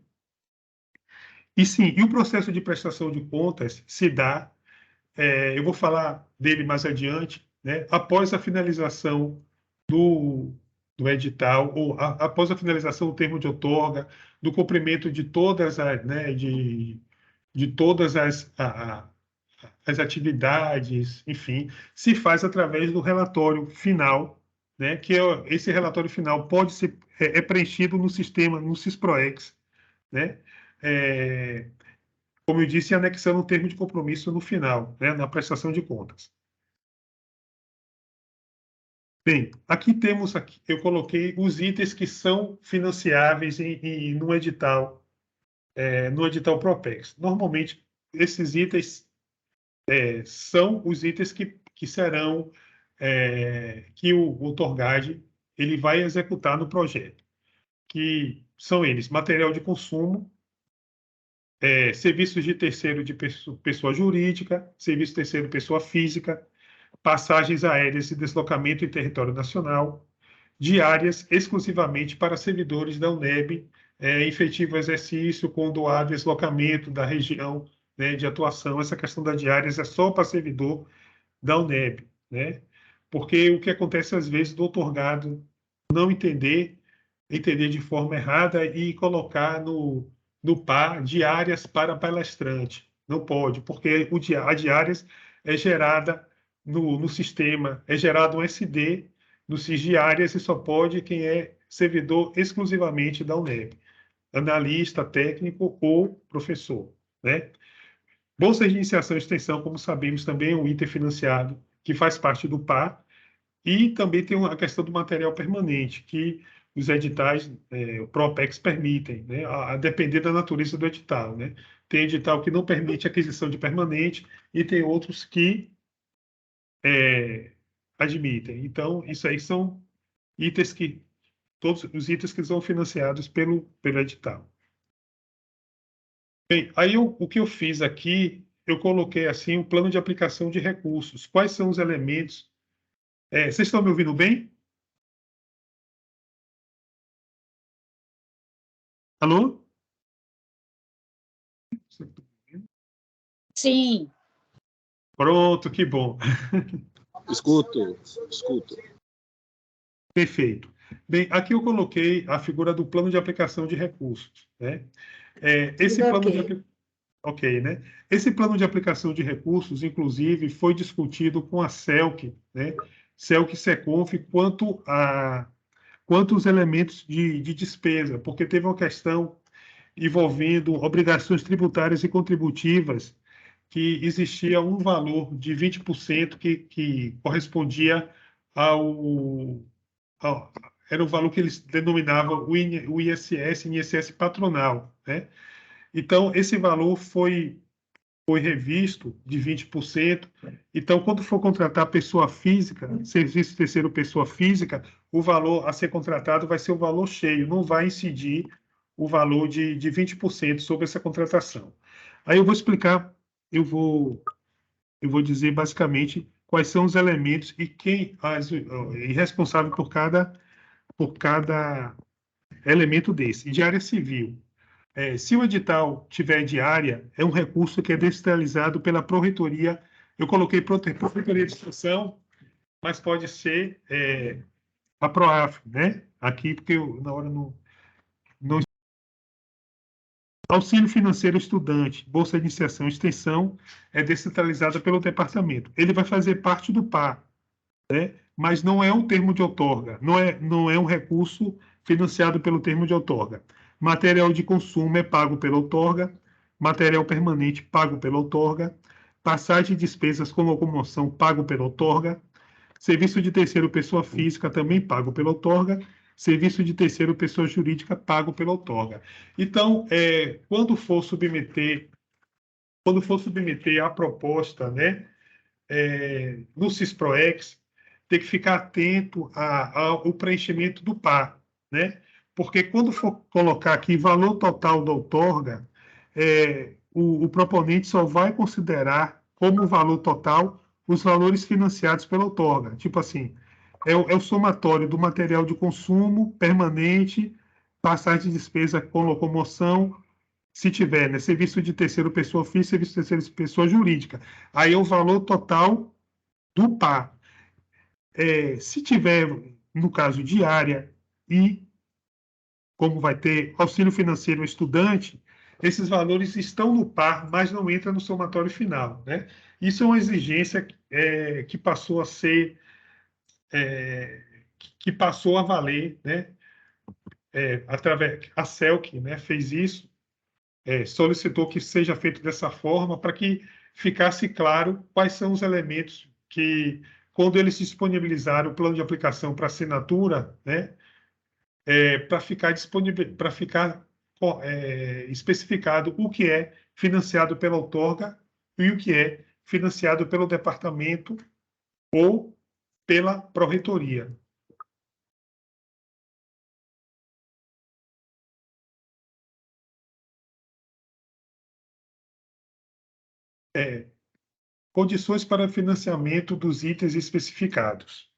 E sim, e o processo de prestação de contas se dá, eu vou falar dele mais adiante, né, após a finalização do edital, ou após a finalização do termo de outorga, do cumprimento de todas as, né, de todas as atividades, enfim, se faz através do relatório final, né, que esse relatório final pode ser preenchido no sistema, no CISPROEX, né, como eu disse, anexando um termo de compromisso no final, né, na prestação de contas. Bem, eu coloquei os itens que são financiáveis no edital Propex. Normalmente, esses itens são os itens que serão que o outorgado ele vai executar no projeto, que são eles: material de consumo, serviços de terceiro de pessoa jurídica, serviço terceiro de pessoa física, passagens aéreas e deslocamento em território nacional, diárias exclusivamente para servidores da UNEB, efetivo exercício, condoado deslocamento da região, né, de atuação. Essa questão das diárias é só para servidor da UNEB, né? Porque o que acontece às vezes do outorgado não entender de forma errada e colocar no PA diárias para palestrante. Não pode, porque a diárias é gerada no sistema, é gerado um SD no SIS Diárias e só pode quem é servidor exclusivamente da UNEB, analista, técnico ou professor, né? Bolsa de Iniciação e Extensão, como sabemos, também é um item financiado que faz parte do PA, e também tem a questão do material permanente, que os editais, o PROPEX permitem, né, a depender da natureza do edital, né? Tem edital que não permite aquisição de permanente e tem outros que admitem. Então, isso aí são itens que, todos os itens que são financiados pelo edital. Bem, aí o que eu fiz aqui, eu coloquei assim o plano de aplicação de recursos. Quais são os elementos? Vocês estão me ouvindo bem? Alô? Sim. Pronto, que bom. Escuto. Perfeito. Bem, aqui eu coloquei a figura do plano de aplicação de recursos, né? Esse plano de Ok, né? Esse plano de aplicação de recursos, inclusive, foi discutido com a CELC, né? CELC e SECONF, quanto os elementos de despesa, porque teve uma questão envolvendo obrigações tributárias e contributivas, que existia um valor de 20% que correspondia era o valor que eles denominavam o ISS patronal, né? Então, esse valor foi revisto de 20%. Então, quando for contratar pessoa física, serviço terceiro pessoa física, o valor a ser contratado vai ser o valor cheio, não vai incidir o valor de 20% sobre essa contratação. Aí eu vou explicar, eu vou dizer basicamente quais são os elementos e quem é responsável por cada elemento desse. De área civil, se o edital tiver de área, é um recurso que é descentralizado pela Pró-Reitoria. Eu coloquei Pró-Reitoria de Instrução, mas pode ser a PROAF, né? Aqui, porque eu, na hora não... Auxílio financeiro estudante, Bolsa de Iniciação e Extensão, é descentralizada pelo departamento. Ele vai fazer parte do PAR, né? Mas não é um termo de outorga, não é um recurso financiado pelo termo de outorga. Material de consumo é pago pela outorga, material permanente pago pela outorga, passagem e despesas com locomoção pago pela outorga, serviço de terceiro pessoa física também pago pela outorga, serviço de terceiro pessoa jurídica pago pela outorga. Então, quando for submeter a proposta, né, no CISPROEX, tem que ficar atento ao preenchimento do par, né? Porque quando for colocar aqui valor total da outorga, o proponente só vai considerar como valor total os valores financiados pela outorga. Tipo assim, é o somatório do material de consumo permanente, passagem de despesa com locomoção, se tiver, né, serviço de terceira pessoa física, serviço de terceira pessoa jurídica. Aí é o valor total do par. Se tiver, no caso, diária e como vai ter auxílio financeiro ao estudante, esses valores estão no par, mas não entram no somatório final, né? Isso é uma exigência que passou a ser, que passou a valer, né? A CELC, né, fez isso, solicitou que seja feito dessa forma para que ficasse claro quais são os elementos que, quando eles disponibilizaram o plano de aplicação para assinatura, né, para ficar especificado o que é financiado pela outorga e o que é financiado pelo departamento ou pela pró-reitoria. Condições para financiamento dos itens especificados.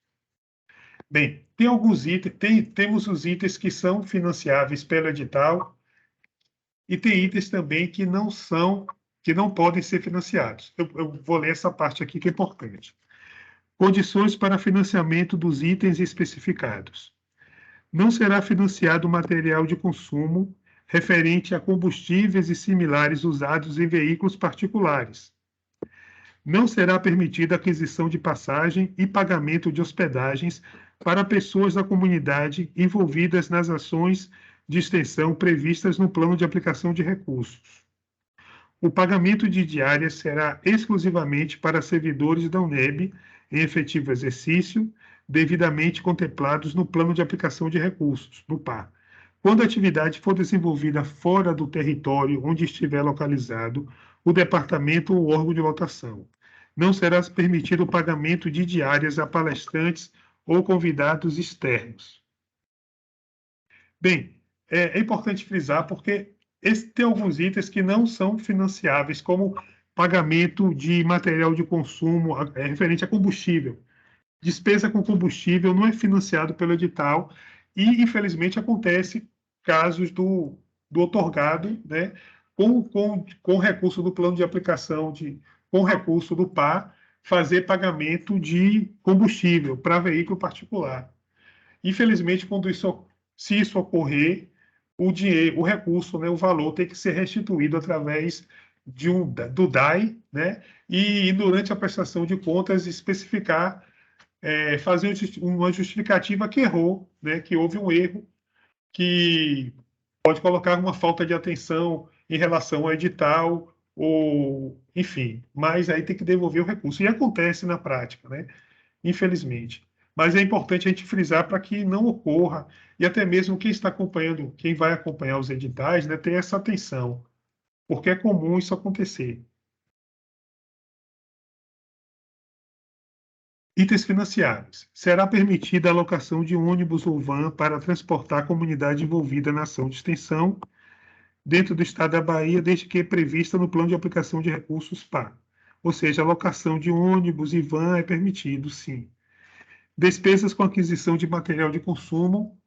Bem, tem alguns itens, temos os itens que são financiáveis pelo edital e tem itens também que não podem ser financiados. Eu vou ler essa parte aqui que é importante. Condições para financiamento dos itens especificados. Não será financiado material de consumo referente a combustíveis e similares usados em veículos particulares. Não será permitida aquisição de passagem e pagamento de hospedagens para pessoas da comunidade envolvidas nas ações de extensão previstas no plano de aplicação de recursos. O pagamento de diárias será exclusivamente para servidores da UNEB em efetivo exercício, devidamente contemplados no plano de aplicação de recursos, no PAR. Quando a atividade for desenvolvida fora do território onde estiver localizado o departamento ou órgão de lotação. não será permitido o pagamento de diárias a palestrantes ou convidados externos. Bem, é importante frisar porque tem alguns itens que não são financiáveis, como pagamento de material de consumo referente a combustível. Despesa com combustível não é financiado pelo edital e, infelizmente, acontece casos do outorgado, né, com recurso do plano de aplicação, com recurso do PAR, fazer pagamento de combustível para veículo particular. Infelizmente, se isso ocorrer, o recurso, né, o valor tem que ser restituído através do DAI, né, e durante a prestação de contas especificar, fazer uma justificativa que errou, né, que houve um erro, que pode colocar uma falta de atenção em relação ao edital, ou enfim, mas aí tem que devolver o recurso. E acontece na prática, né? Infelizmente. Mas é importante a gente frisar para que não ocorra, e até mesmo quem está acompanhando, quem vai acompanhar os editais, né, ter essa atenção, porque é comum isso acontecer. Itens financiáveis. Será permitida a alocação de ônibus ou van para transportar a comunidade envolvida na ação de extensão dentro do Estado da Bahia, desde que prevista no plano de aplicação de recursos PAR. Ou seja, a alocação de ônibus e van é permitido, sim. Despesas com aquisição de material de consumo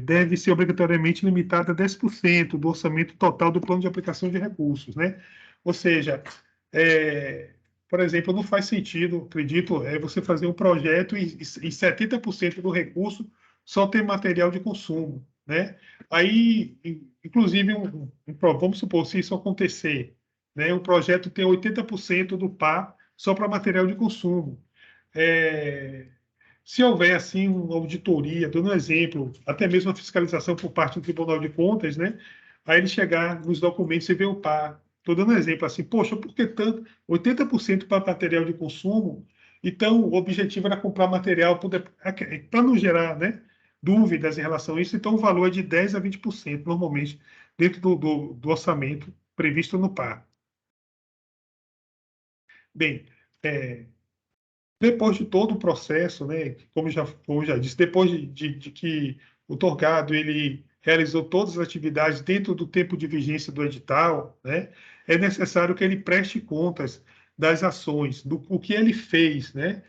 deve ser obrigatoriamente limitada a 10% do orçamento total do plano de aplicação de recursos, né? Ou seja, por exemplo, não faz sentido, acredito, você fazer um projeto e 70% do recurso só ter material de consumo, né? Aí, inclusive, vamos supor, se isso acontecer, né, o projeto tem 80% do PAR só para material de consumo. Se houver, assim, uma auditoria, dando um exemplo, até mesmo a fiscalização por parte do Tribunal de Contas, né? Aí ele chegar nos documentos e ver o PAR. Estou dando um exemplo assim, poxa, por que tanto? 80% para material de consumo, então o objetivo era comprar material para não gerar, né, dúvidas em relação a isso, então o valor é de 10% a 20%, normalmente, dentro do orçamento previsto no PAR. Bem, depois de todo o processo, né, como já disse, depois de que o torgado ele realizou todas as atividades dentro do tempo de vigência do edital, né, é necessário que ele preste contas das ações, do o que ele fez, né,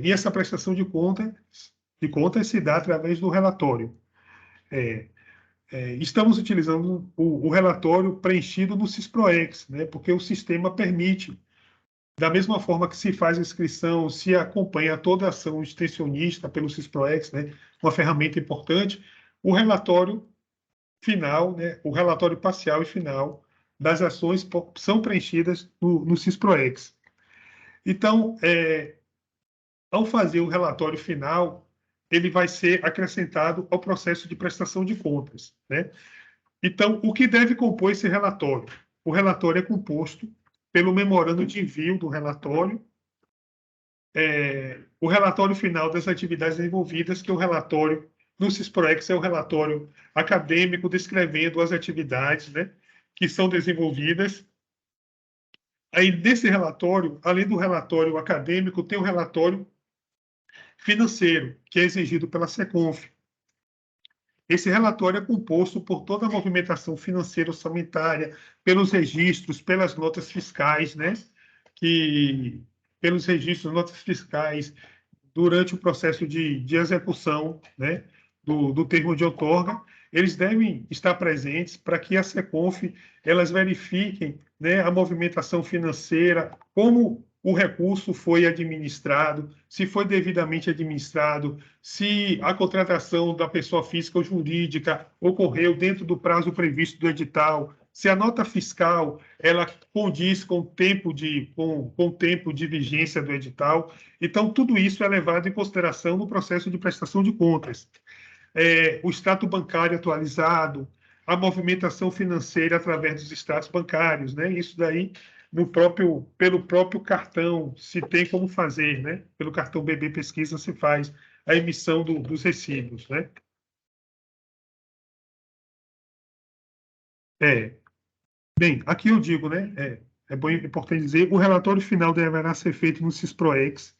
e essa prestação de contas se dá através do relatório. Estamos utilizando o relatório preenchido no SISPROEX, né, porque o sistema permite. Da mesma forma que se faz a inscrição, se acompanha toda a ação extensionista pelo SISPROEX, né, uma ferramenta importante, o relatório final, né, o relatório parcial e final das ações são preenchidas no SISPROEX. Então, ao fazer o relatório final, ele vai ser acrescentado ao processo de prestação de contas, né? Então, o que deve compor esse relatório? O relatório é composto pelo memorando de envio do relatório, o relatório final das atividades envolvidas, que é o relatório no SISPROEX, é o relatório acadêmico descrevendo as atividades, né, que são desenvolvidas. Aí, desse relatório, além do relatório acadêmico, tem o relatório financeiro, que é exigido pela SECONF. Esse relatório é composto por toda a movimentação financeira orçamentária, pelos registros, pelas notas fiscais, né, pelos registros, notas fiscais, durante o processo de execução, né, do termo de outorga, eles devem estar presentes para que a SECONF elas verifiquem, né, a movimentação financeira, como o recurso foi administrado, se foi devidamente administrado, se a contratação da pessoa física ou jurídica ocorreu dentro do prazo previsto do edital, se a nota fiscal ela condiz com o tempo de vigência do edital. Então, tudo isso é levado em consideração no processo de prestação de contas. O extrato bancário atualizado, a movimentação financeira através dos extratos bancários, né? Isso daí pelo próprio cartão se tem como fazer, né? Pelo cartão BB Pesquisa se faz a emissão dos recibos, né? Bem, aqui eu digo, né? importante dizer, o relatório final deverá ser feito no SISPROEX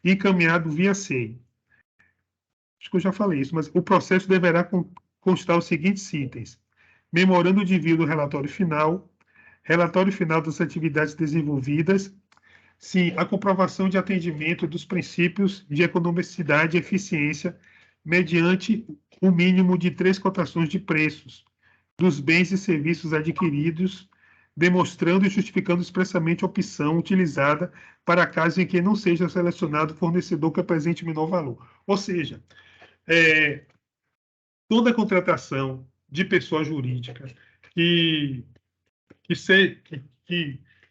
e encaminhado via SEI. Acho que eu já falei isso, mas o processo deverá constar os seguintes itens: memorando de envio do relatório final das atividades desenvolvidas, sim, a comprovação de atendimento dos princípios de economicidade e eficiência mediante o mínimo de 3 cotações de preços dos bens e serviços adquiridos, demonstrando e justificando expressamente a opção utilizada para casos em que não seja selecionado o fornecedor que apresente menor valor. Ou seja, toda contratação de pessoa jurídica que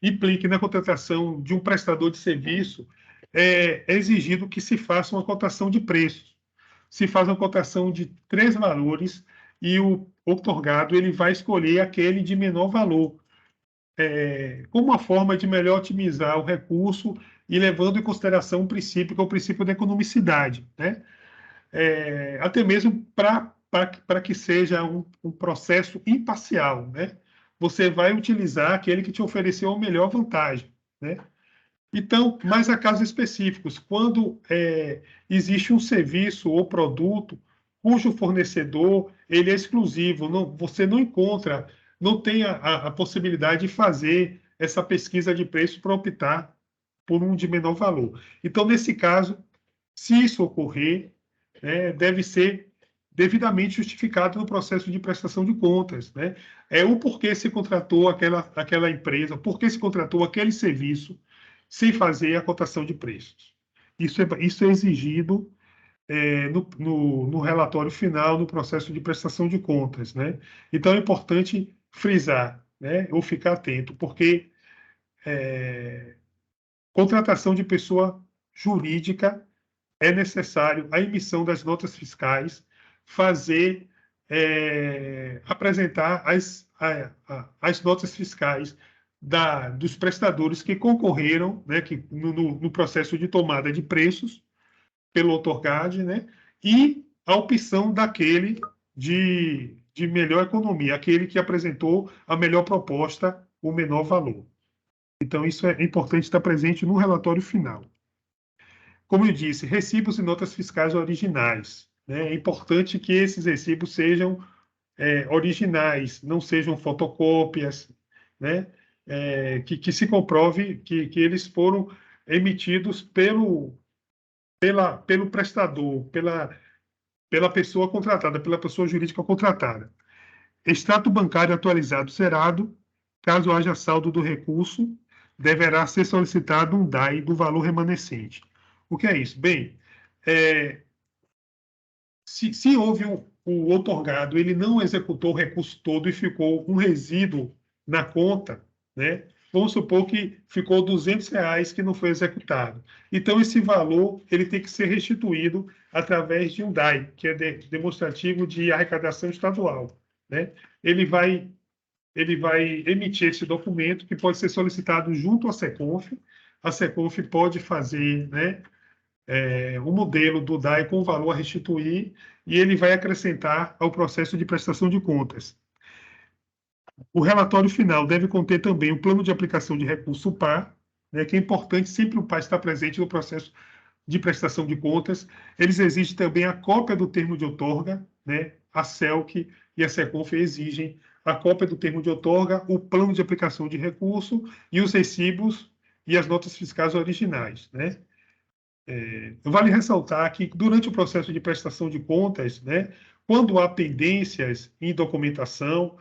implique na contratação de um prestador de serviço, é exigido que se faça uma cotação de preços. Se faz uma cotação de 3 valores e o outorgado ele vai escolher aquele de menor valor, como uma forma de melhor otimizar o recurso e levando em consideração um princípio, que é o princípio da economicidade, né? Até mesmo para que seja um processo imparcial, né? Você vai utilizar aquele que te ofereceu a melhor vantagem, né? Então, mas há casos específicos, quando existe um serviço ou produto cujo fornecedor ele é exclusivo, você não encontra, não tem a possibilidade de fazer essa pesquisa de preço para optar por um de menor valor. Então, nesse caso, se isso ocorrer, deve ser devidamente justificado no processo de prestação de contas, né? O porquê se contratou aquela empresa, porquê se contratou aquele serviço, sem fazer a cotação de preços. Isso é exigido no relatório final, no processo de prestação de contas, né? Então, é importante frisar, né, ou ficar atento, porque contratação de pessoa jurídica é necessário a emissão das notas fiscais, apresentar as notas fiscais dos prestadores que concorreram, né, no processo de tomada de preços pelo outorgado, né, e a opção daquele de melhor economia, aquele que apresentou a melhor proposta, o menor valor. Então, isso é importante estar presente no relatório final. Como eu disse, recibos e notas fiscais originais, né? É importante que esses recibos sejam originais, não sejam fotocópias, né? Que se comprove que eles foram emitidos pelo prestador, pela pessoa contratada, pela pessoa jurídica contratada. Extrato bancário atualizado zerado, caso haja saldo do recurso, deverá ser solicitado um DAI do valor remanescente. O que é isso? Bem, se houve o outorgado, ele não executou o recurso todo e ficou um resíduo na conta, né? Vamos supor que ficou R$200 que não foi executado. Então, esse valor ele tem que ser restituído através de um DAI, que é demonstrativo de arrecadação estadual, né? Ele vai emitir esse documento, que pode ser solicitado junto à SECONF. A SECONF pode fazer, né, o modelo do DAI com o valor a restituir, e ele vai acrescentar ao processo de prestação de contas. O relatório final deve conter também o plano de aplicação de recurso PAR, né, que é importante sempre o PAR estar presente no processo de prestação de contas. Eles exigem também a cópia do termo de outorga, né, a CELC e a SECONF exigem a cópia do termo de outorga, o plano de aplicação de recurso e os recibos e as notas fiscais originais, né? Vale ressaltar que, durante o processo de prestação de contas, né, quando há pendências em documentação,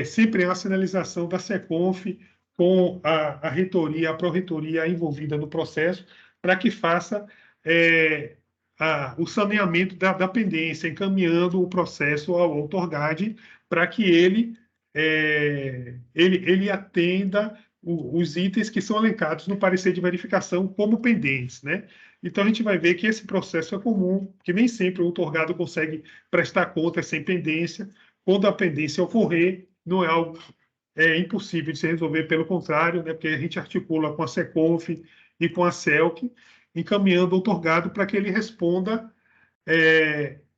sempre há a sinalização da SECONF com a reitoria, a pró-reitoria envolvida no processo, para que faça o saneamento da pendência, encaminhando o processo ao outorgado, para que ele atenda os itens que são elencados no parecer de verificação como pendentes, né? Então, a gente vai ver que esse processo é comum, que nem sempre o outorgado consegue prestar contas sem pendência. Quando a pendência ocorrer, não é algo impossível de se resolver, pelo contrário, né? Porque a gente articula com a SECONF e com a CELC, encaminhando o outorgado para que ele responda,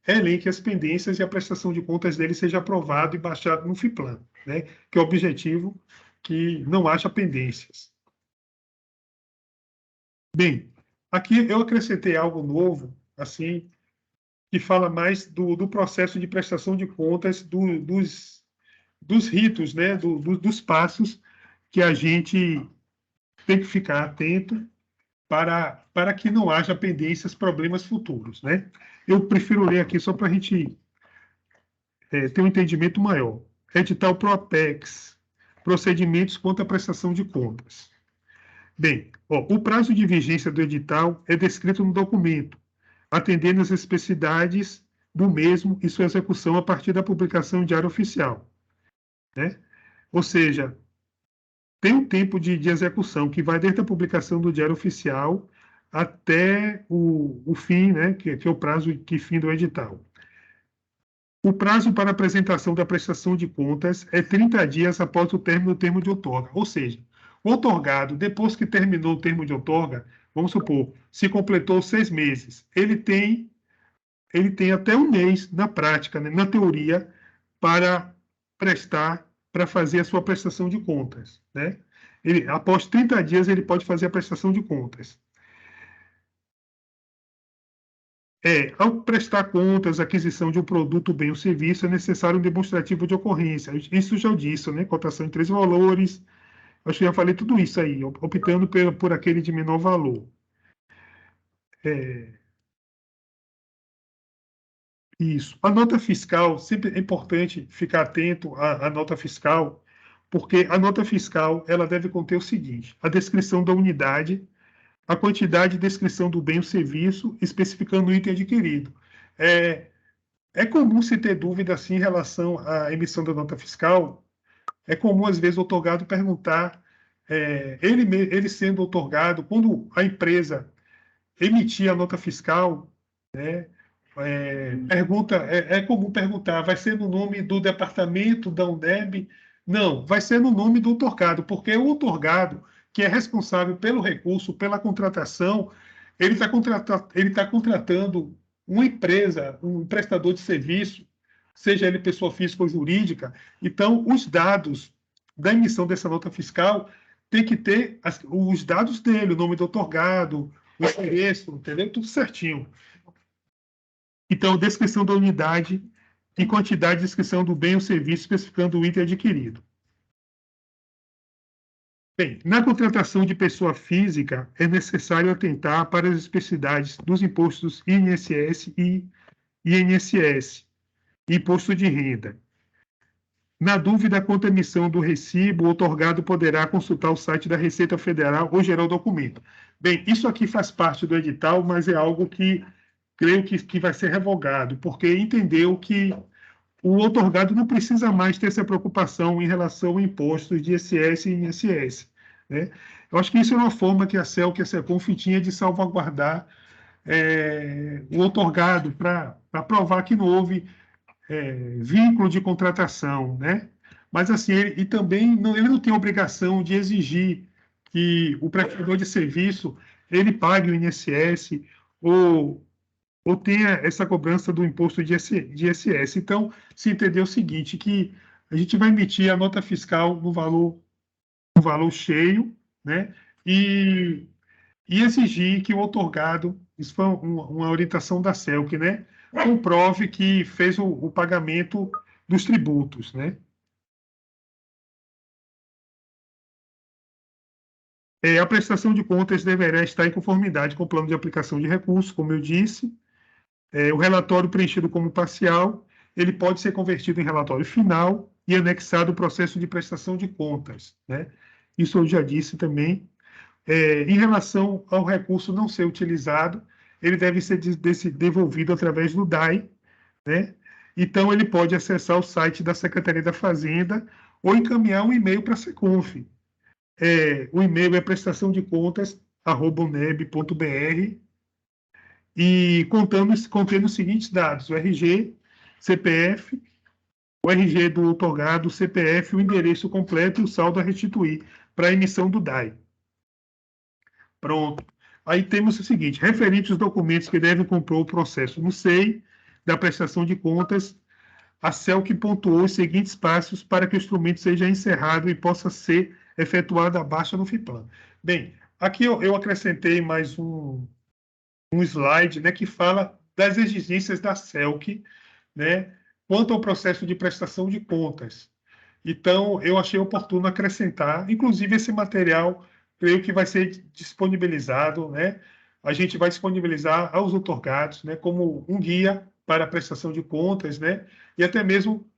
elenque as pendências e a prestação de contas dele seja aprovado e baixado no FIPLAN, né? Que é o objetivo que não haja pendências. Bem, aqui eu acrescentei algo novo, assim, que fala mais do processo de prestação de contas, dos ritos, né, dos passos que a gente tem que ficar atento para que não haja pendências, problemas futuros, né? Eu prefiro ler aqui só para a gente ter um entendimento maior. Edital PROAPEX, procedimentos quanto à prestação de contas. Bem, o prazo de vigência do edital é descrito no documento, atendendo às especificidades do mesmo e sua execução a partir da publicação em Diário Oficial, né? Ou seja, tem um tempo de execução que vai desde a publicação do Diário Oficial até o fim, né, que é o prazo que finda o edital. O prazo para apresentação da prestação de contas é 30 dias após o término do termo de outorga. Ou seja, o outorgado, depois que terminou o termo de outorga, vamos supor, se completou 6 meses, ele tem até um mês, na prática, né, na teoria, para fazer a sua prestação de contas, né? Após 30 dias, ele pode fazer a prestação de contas. Ao prestar contas, aquisição de um produto, bem ou serviço, é necessário um demonstrativo de ocorrência. Isso já disse, né? Cotação em 3 valores. Acho que já falei tudo isso aí, optando por aquele de menor valor. Isso. A nota fiscal, sempre é importante ficar atento à nota fiscal, porque a nota fiscal ela deve conter o seguinte: a descrição da unidade, a quantidade e descrição do bem ou serviço, especificando o item adquirido. É comum se ter dúvida assim, em relação à emissão da nota fiscal. É comum, às vezes, o outorgado perguntar, ele sendo outorgado, quando a empresa emitir a nota fiscal, né, é comum perguntar, vai ser no nome do departamento da UNEB? Não, vai ser no nome do outorgado, porque o outorgado, que é responsável pelo recurso, pela contratação, ele está contratando uma empresa, um prestador de serviço, seja ele pessoa física ou jurídica. Então, os dados da emissão dessa nota fiscal tem que ter os dados dele, o nome do outorgado, o endereço, entendeu? Tudo certinho. Então, descrição da unidade e quantidade de descrição do bem ou serviço, especificando o item adquirido. Bem, na contratação de pessoa física, é necessário atentar para as especificidades dos impostos INSS e INSS, imposto de renda. Na dúvida quanto à emissão do recibo, o outorgado poderá consultar o site da Receita Federal ou gerar o documento. Bem, isso aqui faz parte do edital, mas é algo que creio que vai ser revogado, porque entendeu que o outorgado não precisa mais ter essa preocupação em relação a impostos de ISS e INSS, né? Eu acho que isso é uma forma que a CELC e a SECONF tinha de salvaguardar o outorgado para provar que não houve vínculo de contratação, né? Mas assim, ele também ele não tem obrigação de exigir que o prestador de serviço ele pague o INSS ou tenha essa cobrança do imposto de ISS. Então, se entendeu o seguinte, que a gente vai emitir a nota fiscal no valor cheio, né? E exigir que o outorgado, isso foi uma orientação da CELC, né? Comprove que fez o pagamento dos tributos, né? A prestação de contas deverá estar em conformidade com o plano de aplicação de recursos, como eu disse. O relatório preenchido como parcial, ele pode ser convertido em relatório final e anexado ao processo de prestação de contas, né? Isso eu já disse também. Em relação ao recurso não ser utilizado, ele deve ser devolvido através do DAI, né? Então, ele pode acessar o site da Secretaria da Fazenda ou encaminhar um e-mail para a SECONF. O e-mail é prestaçãodeccontas@uneb.br e contendo os seguintes dados: o RG, CPF, o RG do outorgado, o CPF, o endereço completo e o saldo a restituir para a emissão do DAI. Pronto. Aí temos o seguinte: referente aos documentos que devem compor o processo no SEI da prestação de contas, a CELC pontuou os seguintes passos para que o instrumento seja encerrado e possa ser efetuada a baixa no FIPLAN. Bem, aqui eu acrescentei mais um slide, né, que fala das exigências da CELC, né, quanto ao processo de prestação de contas. Então, eu achei oportuno acrescentar, inclusive esse material, creio que vai ser disponibilizado, né? A gente vai disponibilizar aos outorgados, né, como um guia para a prestação de contas, né? E até mesmo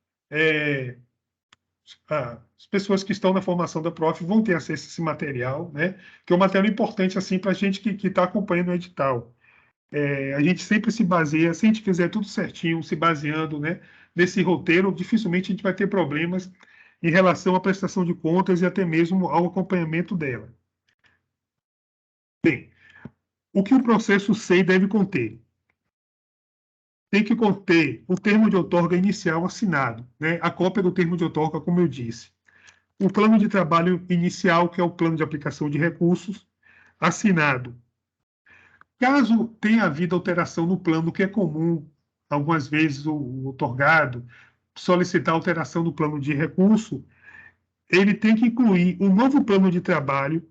as pessoas que estão na formação da Prof vão ter acesso a esse material, né? Que é um material importante assim para a gente que está acompanhando o edital. A gente sempre se baseia, se a gente fizer tudo certinho, se baseando, né, nesse roteiro, dificilmente a gente vai ter problemas em relação à prestação de contas e até mesmo ao acompanhamento dela. Bem, o que o processo SEI deve conter? Tem que conter o termo de outorga inicial assinado, né, a cópia do termo de outorga, como eu disse. O plano de trabalho inicial, que é o plano de aplicação de recursos, assinado. Caso tenha havido alteração no plano, que é comum, algumas vezes o outorgado solicitar alteração no plano de recurso, ele tem que incluir um novo plano de trabalho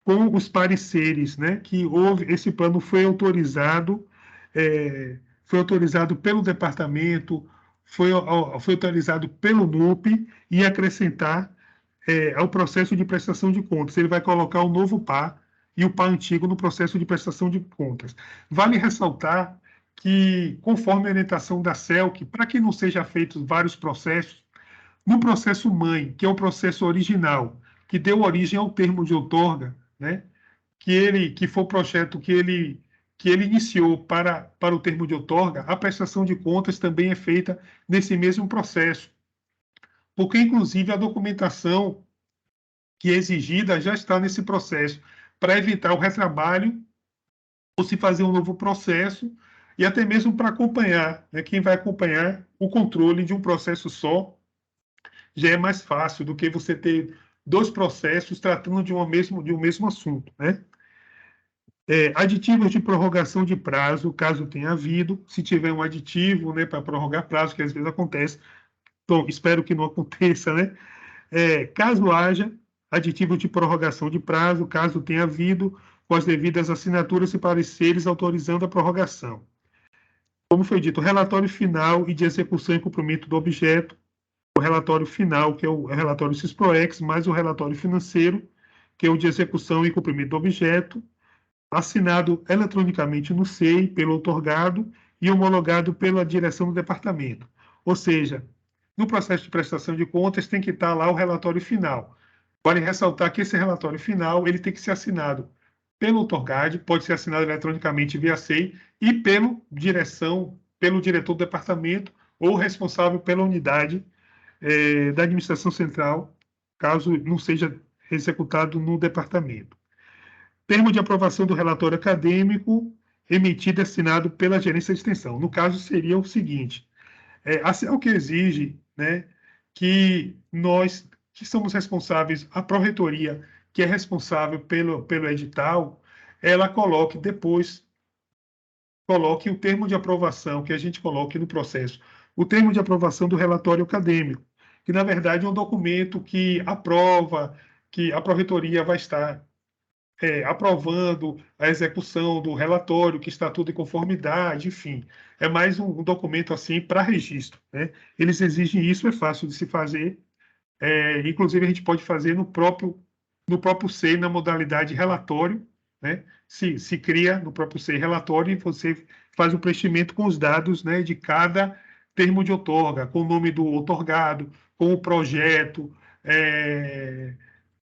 com os pareceres, né, que esse plano foi autorizado pelo departamento, foi autorizado pelo NUP e acrescentar ao processo de prestação de contas. Ele vai colocar o novo PA e o PA antigo no processo de prestação de contas. Vale ressaltar que, conforme a orientação da CELC, para que não sejam feitos vários processos, no processo mãe, que é o processo original, que deu origem ao termo de outorga, né, que foi o projeto que ele iniciou para o termo de outorga, a prestação de contas também é feita nesse mesmo processo, porque, inclusive, a documentação que é exigida já está nesse processo, para evitar o retrabalho ou se fazer um novo processo, e até mesmo para acompanhar, né, quem vai acompanhar o controle de um processo só, já é mais fácil do que você ter dois processos tratando de um mesmo assunto, né? Aditivos de prorrogação de prazo, caso tenha havido, se tiver um aditivo, né, para prorrogar prazo, que às vezes acontece, então espero que não aconteça, né? Caso haja aditivo de prorrogação de prazo, caso tenha havido, com as devidas assinaturas e pareceres autorizando a prorrogação. Como foi dito, o relatório final e de execução e cumprimento do objeto, o relatório final, que é o relatório CISPROEX, mais o relatório financeiro, que é o de execução e cumprimento do objeto, assinado eletronicamente no SEI pelo outorgado e homologado pela direção do departamento. Ou seja, no processo de prestação de contas tem que estar lá o relatório final. Vale ressaltar que esse relatório final ele tem que ser assinado pelo outorgado, pode ser assinado eletronicamente via SEI e pelo diretor do departamento ou responsável pela unidade da administração central, caso não seja executado no departamento. Termo de aprovação do relatório acadêmico emitido e assinado pela gerência de extensão. No caso, seria o seguinte, a CELC exige, né, que nós, que somos responsáveis, a Pró-Reitoria, que é responsável pelo edital, ela coloque o termo de aprovação, que a gente coloque no processo, o termo de aprovação do relatório acadêmico, que, na verdade, é um documento que aprova, que a Pró-Reitoria vai estar aprovando a execução do relatório, que está tudo em conformidade, enfim. É mais um documento assim para registro, né? Eles exigem isso, é fácil de se fazer. Inclusive, a gente pode fazer no próprio SEI, na modalidade relatório, né? Se cria no próprio SEI relatório e você faz o preenchimento com os dados, né, de cada termo de outorga, com o nome do outorgado, com o projeto,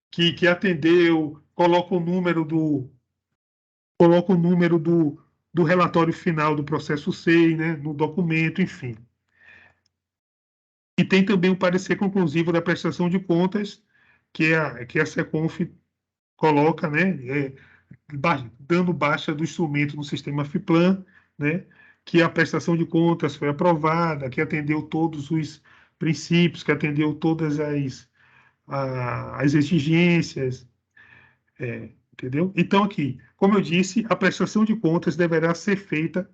que atendeu, coloca o número do relatório final do processo SEI, né, no documento, enfim. E tem também o parecer conclusivo da prestação de contas, que a SECONF coloca, né, dando baixa do instrumento no sistema FIPLAN, né, que a prestação de contas foi aprovada, que atendeu todos os princípios, que atendeu todas as exigências, entendeu? Então, aqui, como eu disse, a prestação de contas deverá ser feita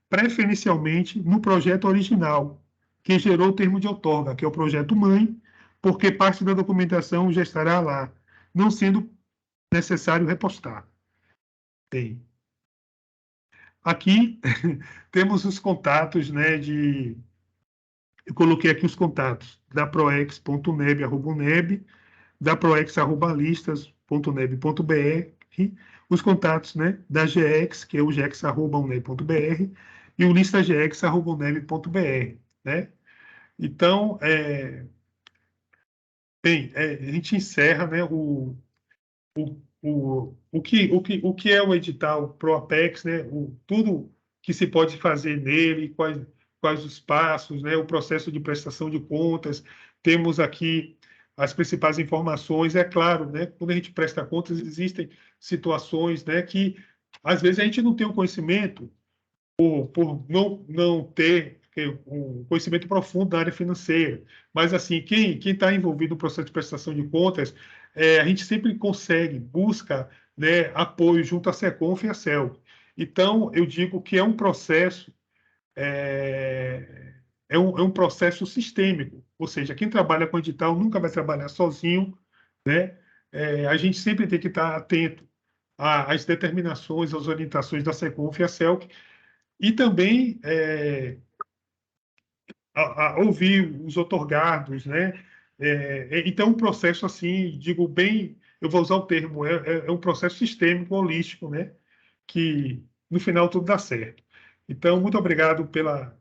preferencialmente no projeto original, que gerou o termo de outorga, que é o projeto mãe, porque parte da documentação já estará lá, não sendo necessário repostar. Bem, aqui temos os contatos, né, eu coloquei aqui os contatos da proex.neb@uneb, da proex@listas.neb.br, os contatos, né, da GEX, que é o gex@uneb.br, e o listagex@uneb.br, né? Então, bem, a gente encerra, né, o que é o edital ProApex, né, tudo que se pode fazer nele, quais os passos, né, o processo de prestação de contas. Temos aqui as principais informações. É claro, né, quando a gente presta contas, existem situações, né, que às vezes a gente não tem o conhecimento, por não ter um conhecimento profundo da área financeira. Mas, assim, quem está envolvido no processo de prestação de contas, a gente sempre consegue, busca, né, apoio junto à SECONF e à CELC. Então, eu digo que é um processo, é um processo sistêmico, ou seja, quem trabalha com edital nunca vai trabalhar sozinho, né? A gente sempre tem que estar atento às determinações, às orientações da SECONF e a CELC, e também a ouvir os outorgados, né? Então, um processo assim, digo bem, eu vou usar o termo, é um processo sistêmico, holístico, né? Que no final tudo dá certo. Então, muito obrigado pela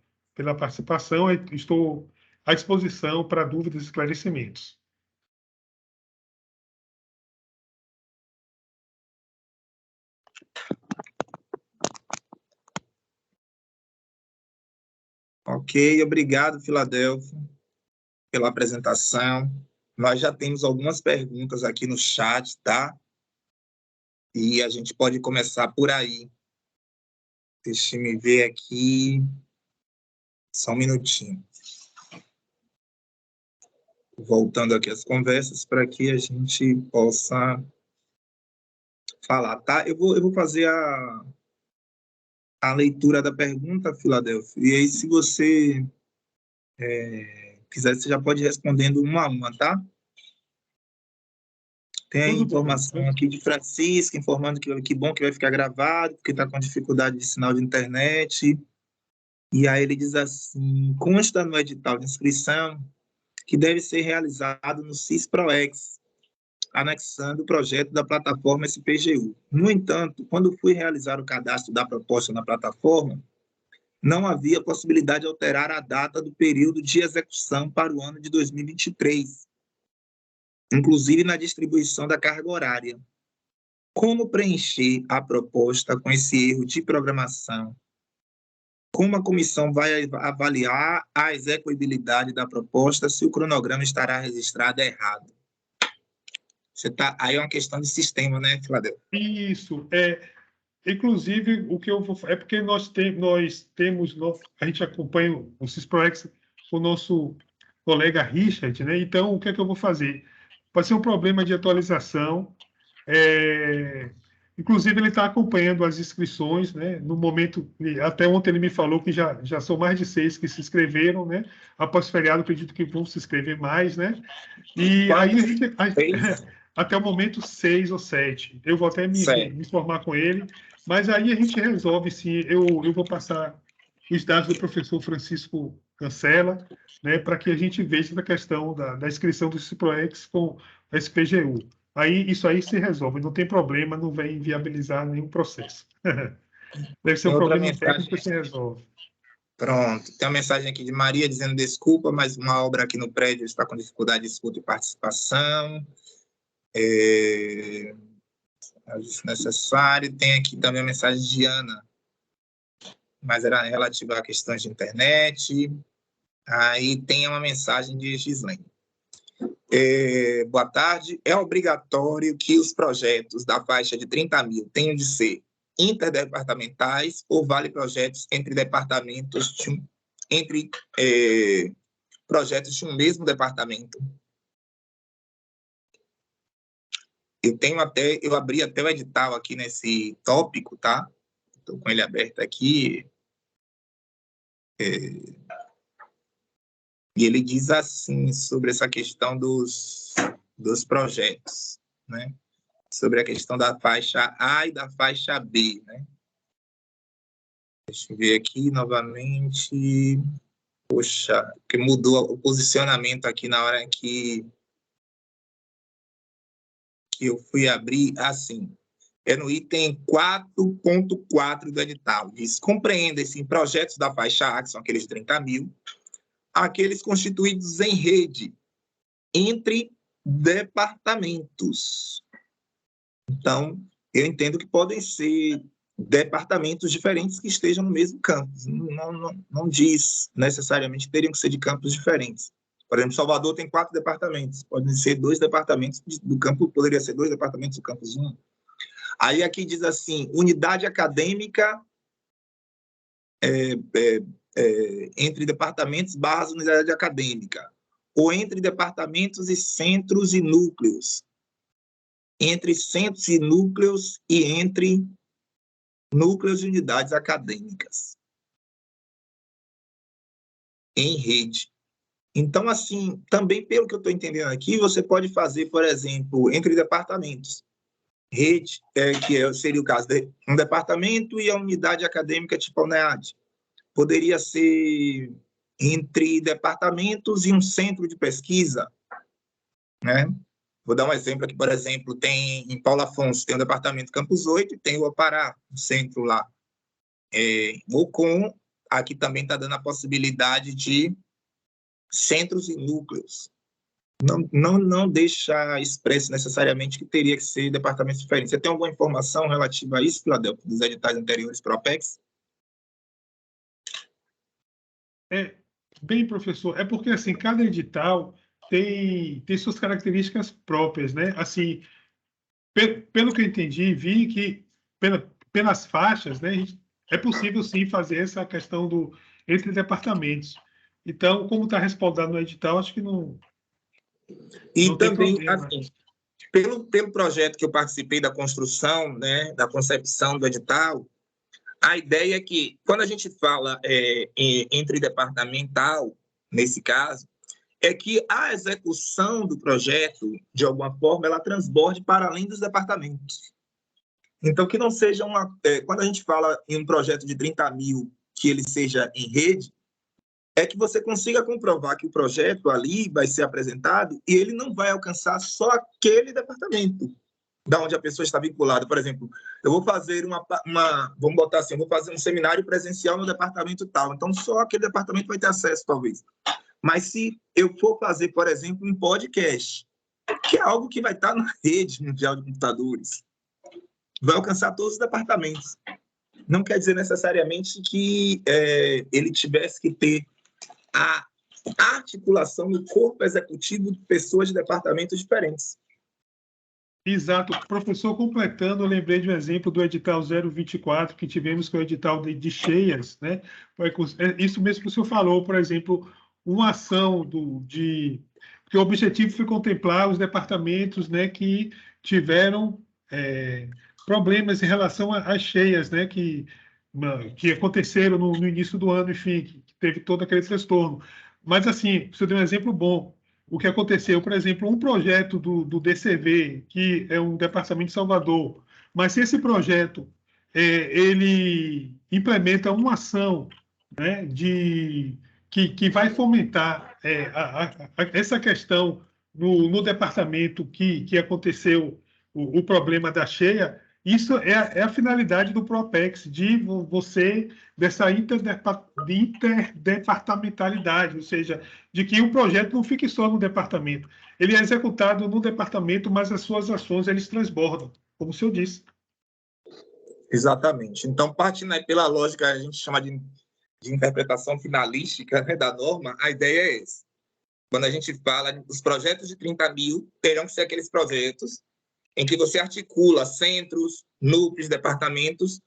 participação. Estou à disposição para dúvidas e esclarecimentos. Ok, obrigado, Filadélfia, pela apresentação. Nós já temos algumas perguntas aqui no chat, tá? E a gente pode começar por aí. Deixa eu ver aqui. Só um minutinho. Voltando aqui às conversas para que a gente possa falar, tá? Eu vou fazer a leitura da pergunta, Filadélfia. E aí, se você quiser, você já pode ir respondendo uma a uma, tá? Tem a informação aqui de Francisca, informando que bom que vai ficar gravado, porque está com dificuldade de sinal de internet. E aí ele diz assim, consta no edital de inscrição que deve ser realizado no CIS-PROEX, anexando o projeto da plataforma SPGU. No entanto, quando fui realizar o cadastro da proposta na plataforma, não havia possibilidade de alterar a data do período de execução para o ano de 2023, inclusive na distribuição da carga horária. Como preencher a proposta com esse erro de programação? Como a comissão vai avaliar a execuibilidade da proposta se o cronograma estará registrado errado? Aí é uma questão de sistema, né, Filadélfia? Isso. Inclusive, o que eu vou é porque nós temos, a gente acompanha o CISPROEX com o nosso colega Richard, né? Então, o que é que eu vou fazer? Pode ser um problema de atualização. Inclusive, ele está acompanhando as inscrições, né? No momento, até ontem ele me falou que já são mais de 6 que se inscreveram, né? Após o feriado, acredito que vão se inscrever mais, né? E aí até o momento 6 ou 7. Eu vou até me informar com ele, mas aí a gente resolve sim. Eu vou passar os dados do professor Francisco Cancela, né, para que a gente veja a questão da inscrição do CIPROEX com a SPGU. Aí isso aí se resolve, não tem problema, não vai inviabilizar nenhum processo. Deve ser um problema técnico que se resolve. Pronto. Tem uma mensagem aqui de Maria dizendo desculpa, mas uma obra aqui no prédio está com dificuldade de escuta e participação. Necessário. Tem aqui também a mensagem de Ana, mas era relativa a questões de internet. Aí tem uma mensagem de Gislaine. Boa tarde. É obrigatório que os projetos da faixa de 30 mil tenham de ser interdepartamentais ou vale projetos entre departamentos, entre projetos de um mesmo departamento? Eu abri até o edital aqui nesse tópico, tá? Estou com ele aberto aqui. E ele diz assim, sobre essa questão dos projetos, né? Sobre a questão da faixa A e da faixa B, né? Deixa eu ver aqui novamente. Poxa, que mudou o posicionamento aqui na hora que eu fui abrir, assim, é no item 4.4 do edital. Diz, compreendem-se em projetos da faixa A, que são aqueles de 30 mil, aqueles constituídos em rede entre departamentos. Então, eu entendo que podem ser departamentos diferentes que estejam no mesmo campus. Não diz necessariamente que teriam que ser de campos diferentes. Por exemplo, Salvador tem 4 departamentos. Podem ser 2 departamentos do campo, poderia ser 2 departamentos do campus 1. Aí aqui diz assim, unidade acadêmica entre departamentos / unidade acadêmica, ou entre departamentos e centros e núcleos, entre centros e núcleos e entre núcleos e unidades acadêmicas, em rede. Então, assim, também pelo que eu estou entendendo aqui, você pode fazer, por exemplo, entre departamentos. Rede, seria o caso de um departamento e a unidade acadêmica tipo a UNEAD. Poderia ser entre departamentos e um centro de pesquisa, né? Vou dar um exemplo aqui, por exemplo, tem em Paulo Afonso, tem o departamento Campus 8 e tem o Apará, o centro lá. O COM, aqui também está dando a possibilidade de centros e núcleos. Não deixa expresso necessariamente que teria que ser departamentos diferentes. Você tem alguma informação relativa a isso, Filadelfo, dos editais anteriores para o Apex? Bem, professor, é porque assim, cada edital tem suas características próprias, né? Assim, pelo que eu entendi, vi que pelas faixas, né, é possível sim fazer essa questão entre departamentos. Então, como está respaldado no edital, acho que não tem também, problema. assim, pelo projeto que eu participei da construção, né, da concepção do edital, a ideia é que, quando a gente fala entre departamental, nesse caso, é que a execução do projeto, de alguma forma, ela transborde para além dos departamentos. Então, que não seja quando a gente fala em um projeto de 30 mil, que ele seja em rede, é que você consiga comprovar que o projeto ali vai ser apresentado e ele não vai alcançar só aquele departamento da onde a pessoa está vinculada. Por exemplo, eu vou fazer vamos botar assim, eu vou fazer um seminário presencial no departamento tal, então só aquele departamento vai ter acesso, talvez. Mas se eu for fazer, por exemplo, um podcast, que é algo que vai estar na rede mundial de computadores, vai alcançar todos os departamentos. Não quer dizer necessariamente que ele tivesse que ter a articulação no corpo executivo de pessoas de departamentos diferentes. Exato. Professor, completando, eu lembrei de um exemplo do edital 024, que tivemos com o edital de cheias, né? Isso mesmo que o senhor falou, por exemplo, uma ação porque o objetivo foi contemplar os departamentos, né, que tiveram problemas em relação às cheias, né, que aconteceram no início do ano, enfim, que teve todo aquele transtorno. Mas, assim, você deu um exemplo bom. O que aconteceu, por exemplo, um projeto do DCV, que é um departamento de Salvador, mas se esse projeto ele implementa uma ação, né, que vai fomentar essa questão no departamento que aconteceu o problema da cheia, isso é a finalidade do PROAPEX, dessa interdepartamentalidade, ou seja, de que o projeto não fique só no departamento. Ele é executado no departamento, mas as suas ações eles transbordam, como o senhor disse. Exatamente. Então, partindo aí pela lógica, a gente chama de interpretação finalística, né, da norma, a ideia é essa. Quando a gente fala, os projetos de 30 mil terão que ser aqueles projetos em que você articula centros, núcleos, departamentos,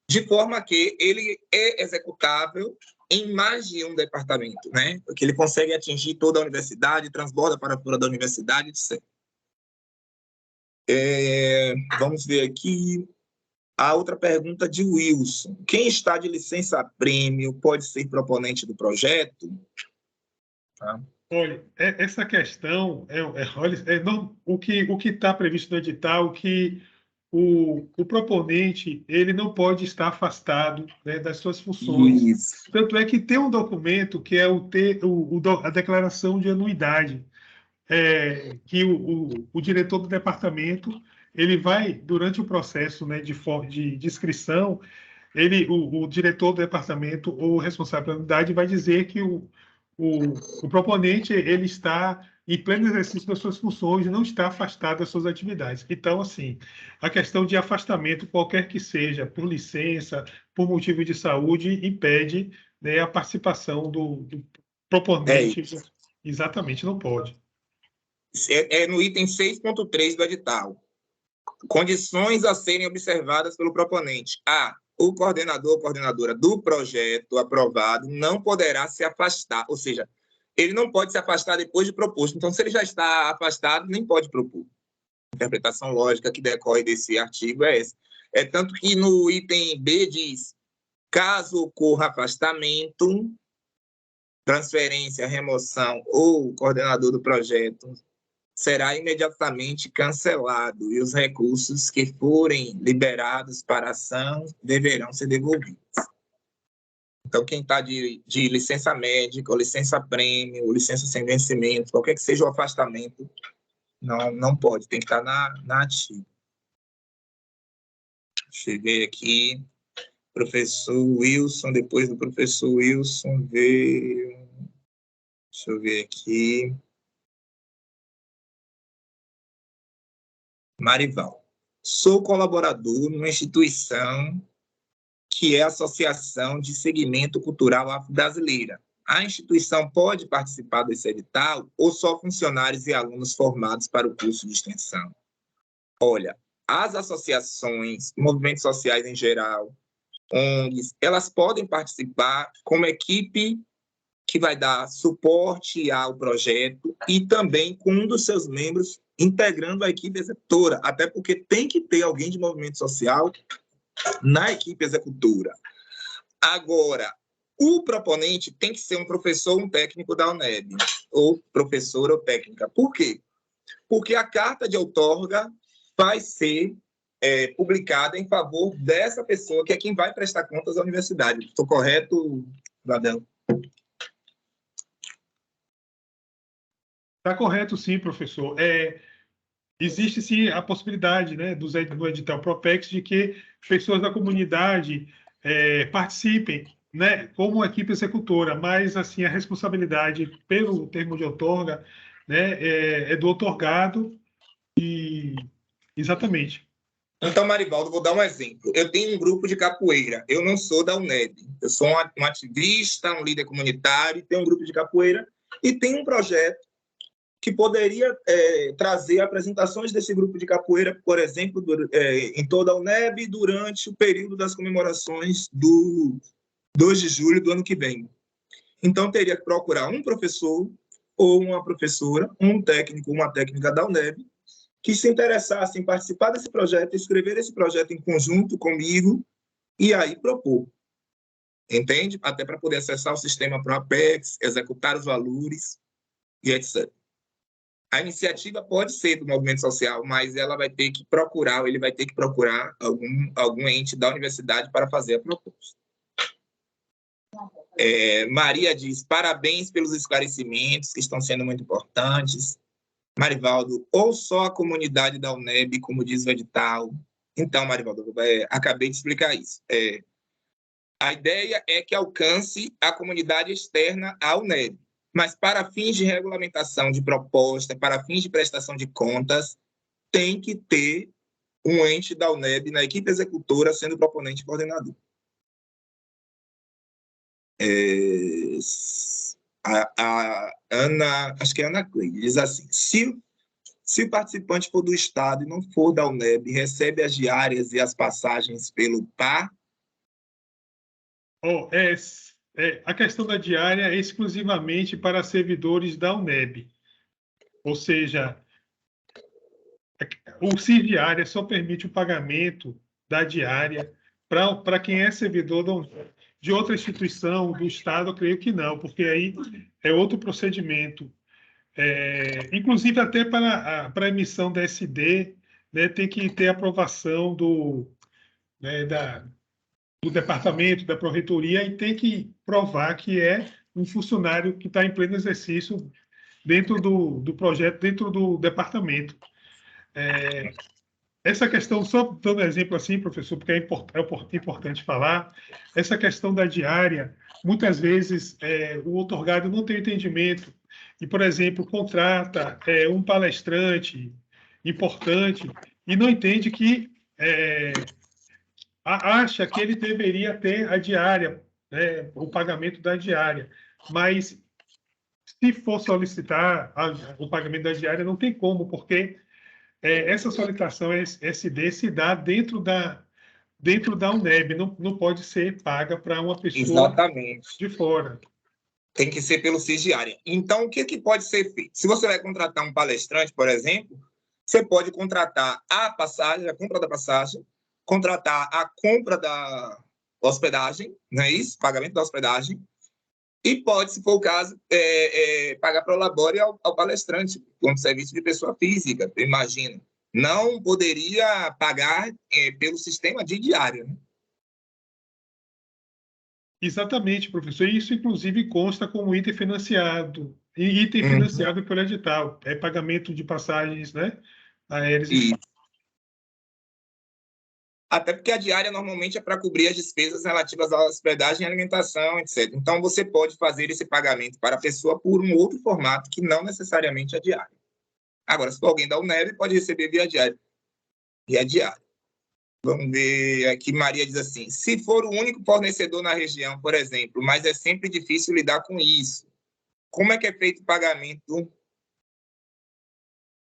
de forma que ele é executável em mais de um departamento, né? Porque ele consegue atingir toda a universidade, transborda para fora da universidade, etc. Vamos ver aqui a outra pergunta de Wilson. Quem está de licença-prêmio pode ser proponente do projeto? Tá? Olha, essa questão, olha, o que está previsto no edital, que o proponente ele não pode estar afastado, né, das suas funções. Isso. Tanto é que tem um documento que é a declaração de anuidade, que o diretor do departamento ele vai, durante o processo, né, de inscrição, o diretor do departamento ou responsável pela unidade vai dizer que o proponente ele está em pleno exercício das suas funções e não está afastado das suas atividades. Então, assim, a questão de afastamento, qualquer que seja, por licença, por motivo de saúde, impede, né, a participação do proponente. Exatamente, não pode. É no item 6.3 do edital. Condições a serem observadas pelo proponente. A. O coordenador ou coordenadora do projeto aprovado não poderá se afastar, ou seja, ele não pode se afastar depois de proposto. Então, se ele já está afastado, nem pode propor. A interpretação lógica que decorre desse artigo é essa. É tanto que no item B diz, caso ocorra afastamento, transferência, remoção ou o coordenador do projeto será imediatamente cancelado e os recursos que forem liberados para a ação deverão ser devolvidos. Então, quem está de licença médica, ou licença prêmio, ou licença sem vencimento, qualquer que seja o afastamento, não pode, tem que estar na ativa. Cheguei aqui, professor Wilson, depois do professor Wilson veio... Deixa eu ver aqui... Marival. Sou colaborador numa instituição que é a Associação de Segmento Cultural Afro-Brasileira. A instituição pode participar desse edital ou só funcionários e alunos formados para o curso de extensão? Olha, as associações, movimentos sociais em geral, ONGs, elas podem participar como equipe que vai dar suporte ao projeto e também com um dos seus membros integrando a equipe executora, até porque tem que ter alguém de movimento social na equipe executora. Agora, o proponente tem que ser um professor ou um técnico da UNEB, ou professora ou técnica. Por quê? Porque a carta de outorga vai ser publicada em favor dessa pessoa, que é quem vai prestar contas à universidade. Estou correto, Vadel? Está correto, sim, professor. Existe, sim, a possibilidade, né, do edital Propex de que pessoas da comunidade participem, né, como equipe executora, mas, assim, a responsabilidade pelo termo de outorga, né, é do outorgado e... Exatamente. Então, Marivaldo, vou dar um exemplo. Eu tenho um grupo de capoeira. Eu não sou da UNEB. Eu sou um ativista, um líder comunitário, tenho um grupo de capoeira e tenho um projeto que poderia trazer apresentações desse grupo de capoeira, por exemplo, em toda a UNEB durante o período das comemorações do 2 de julho do ano que vem. Então, teria que procurar um professor ou uma professora, um técnico, uma técnica da UNEB, que se interessasse em participar desse projeto, escrever esse projeto em conjunto comigo e aí propor. Entende? Até para poder acessar o sistema ProApex, executar os valores e etc. A iniciativa pode ser do movimento social, mas ela vai ter que procurar, ele vai ter que procurar algum ente da universidade para fazer a proposta. Maria diz, parabéns pelos esclarecimentos, que estão sendo muito importantes. Marivaldo, ou só a comunidade da UNEB, como diz o edital? Então, Marivaldo, acabei de explicar isso. A ideia é que alcance a comunidade externa à UNEB, mas para fins de regulamentação de proposta, para fins de prestação de contas, tem que ter um ente da UNEB na equipe executora sendo proponente e coordenador. A Ana, acho que é Ana Cleide, diz assim, se o participante for do Estado e não for da UNEB, recebe as diárias e as passagens pelo PAR? A questão da diária é exclusivamente para servidores da UNEB. Ou seja, o CIR-diária só permite o pagamento da diária para quem é servidor da UNEB. de outra instituição, do Estado, eu creio que não, porque aí é outro procedimento. Inclusive, até para a emissão da SD, né, tem que ter aprovação né, do departamento, da pró-reitoria, e tem que provar que é um funcionário que está em pleno exercício dentro do projeto, dentro do departamento. Essa questão, só dando exemplo assim, professor, porque é importante falar, essa questão da diária, muitas vezes o outorgado não tem entendimento e, por exemplo, contrata um palestrante importante e não entende que acha que ele deveria ter a diária, né, o pagamento da diária, mas se for solicitar o pagamento da diária, não tem como, porque essa solicitação SD se dá dentro da UNEB, não pode ser paga para uma pessoa Exatamente. de fora. Tem que ser pelo CISDiária. Então, o que pode ser feito? Se você vai contratar um palestrante, por exemplo, você pode contratar a passagem, a compra da passagem, contratar a compra da hospedagem, não é isso? Pagamento da hospedagem, e pode, se for o caso, pagar para o labore ao palestrante, como serviço de pessoa física, eu imagino. Não poderia pagar pelo sistema de diária, né? Exatamente, professor. Isso, inclusive, consta como item financiado pelo edital. É pagamento de passagens, né, aéreas. Até porque a diária normalmente é para cobrir as despesas relativas à hospedagem, alimentação, etc. Então, você pode fazer esse pagamento para a pessoa por um outro formato que não necessariamente a diária. Agora, se for alguém da UNEB, pode receber via diária. Vamos ver aqui, Maria diz assim, se for o único fornecedor na região, por exemplo, mas é sempre difícil lidar com isso, como é que é feito o pagamento?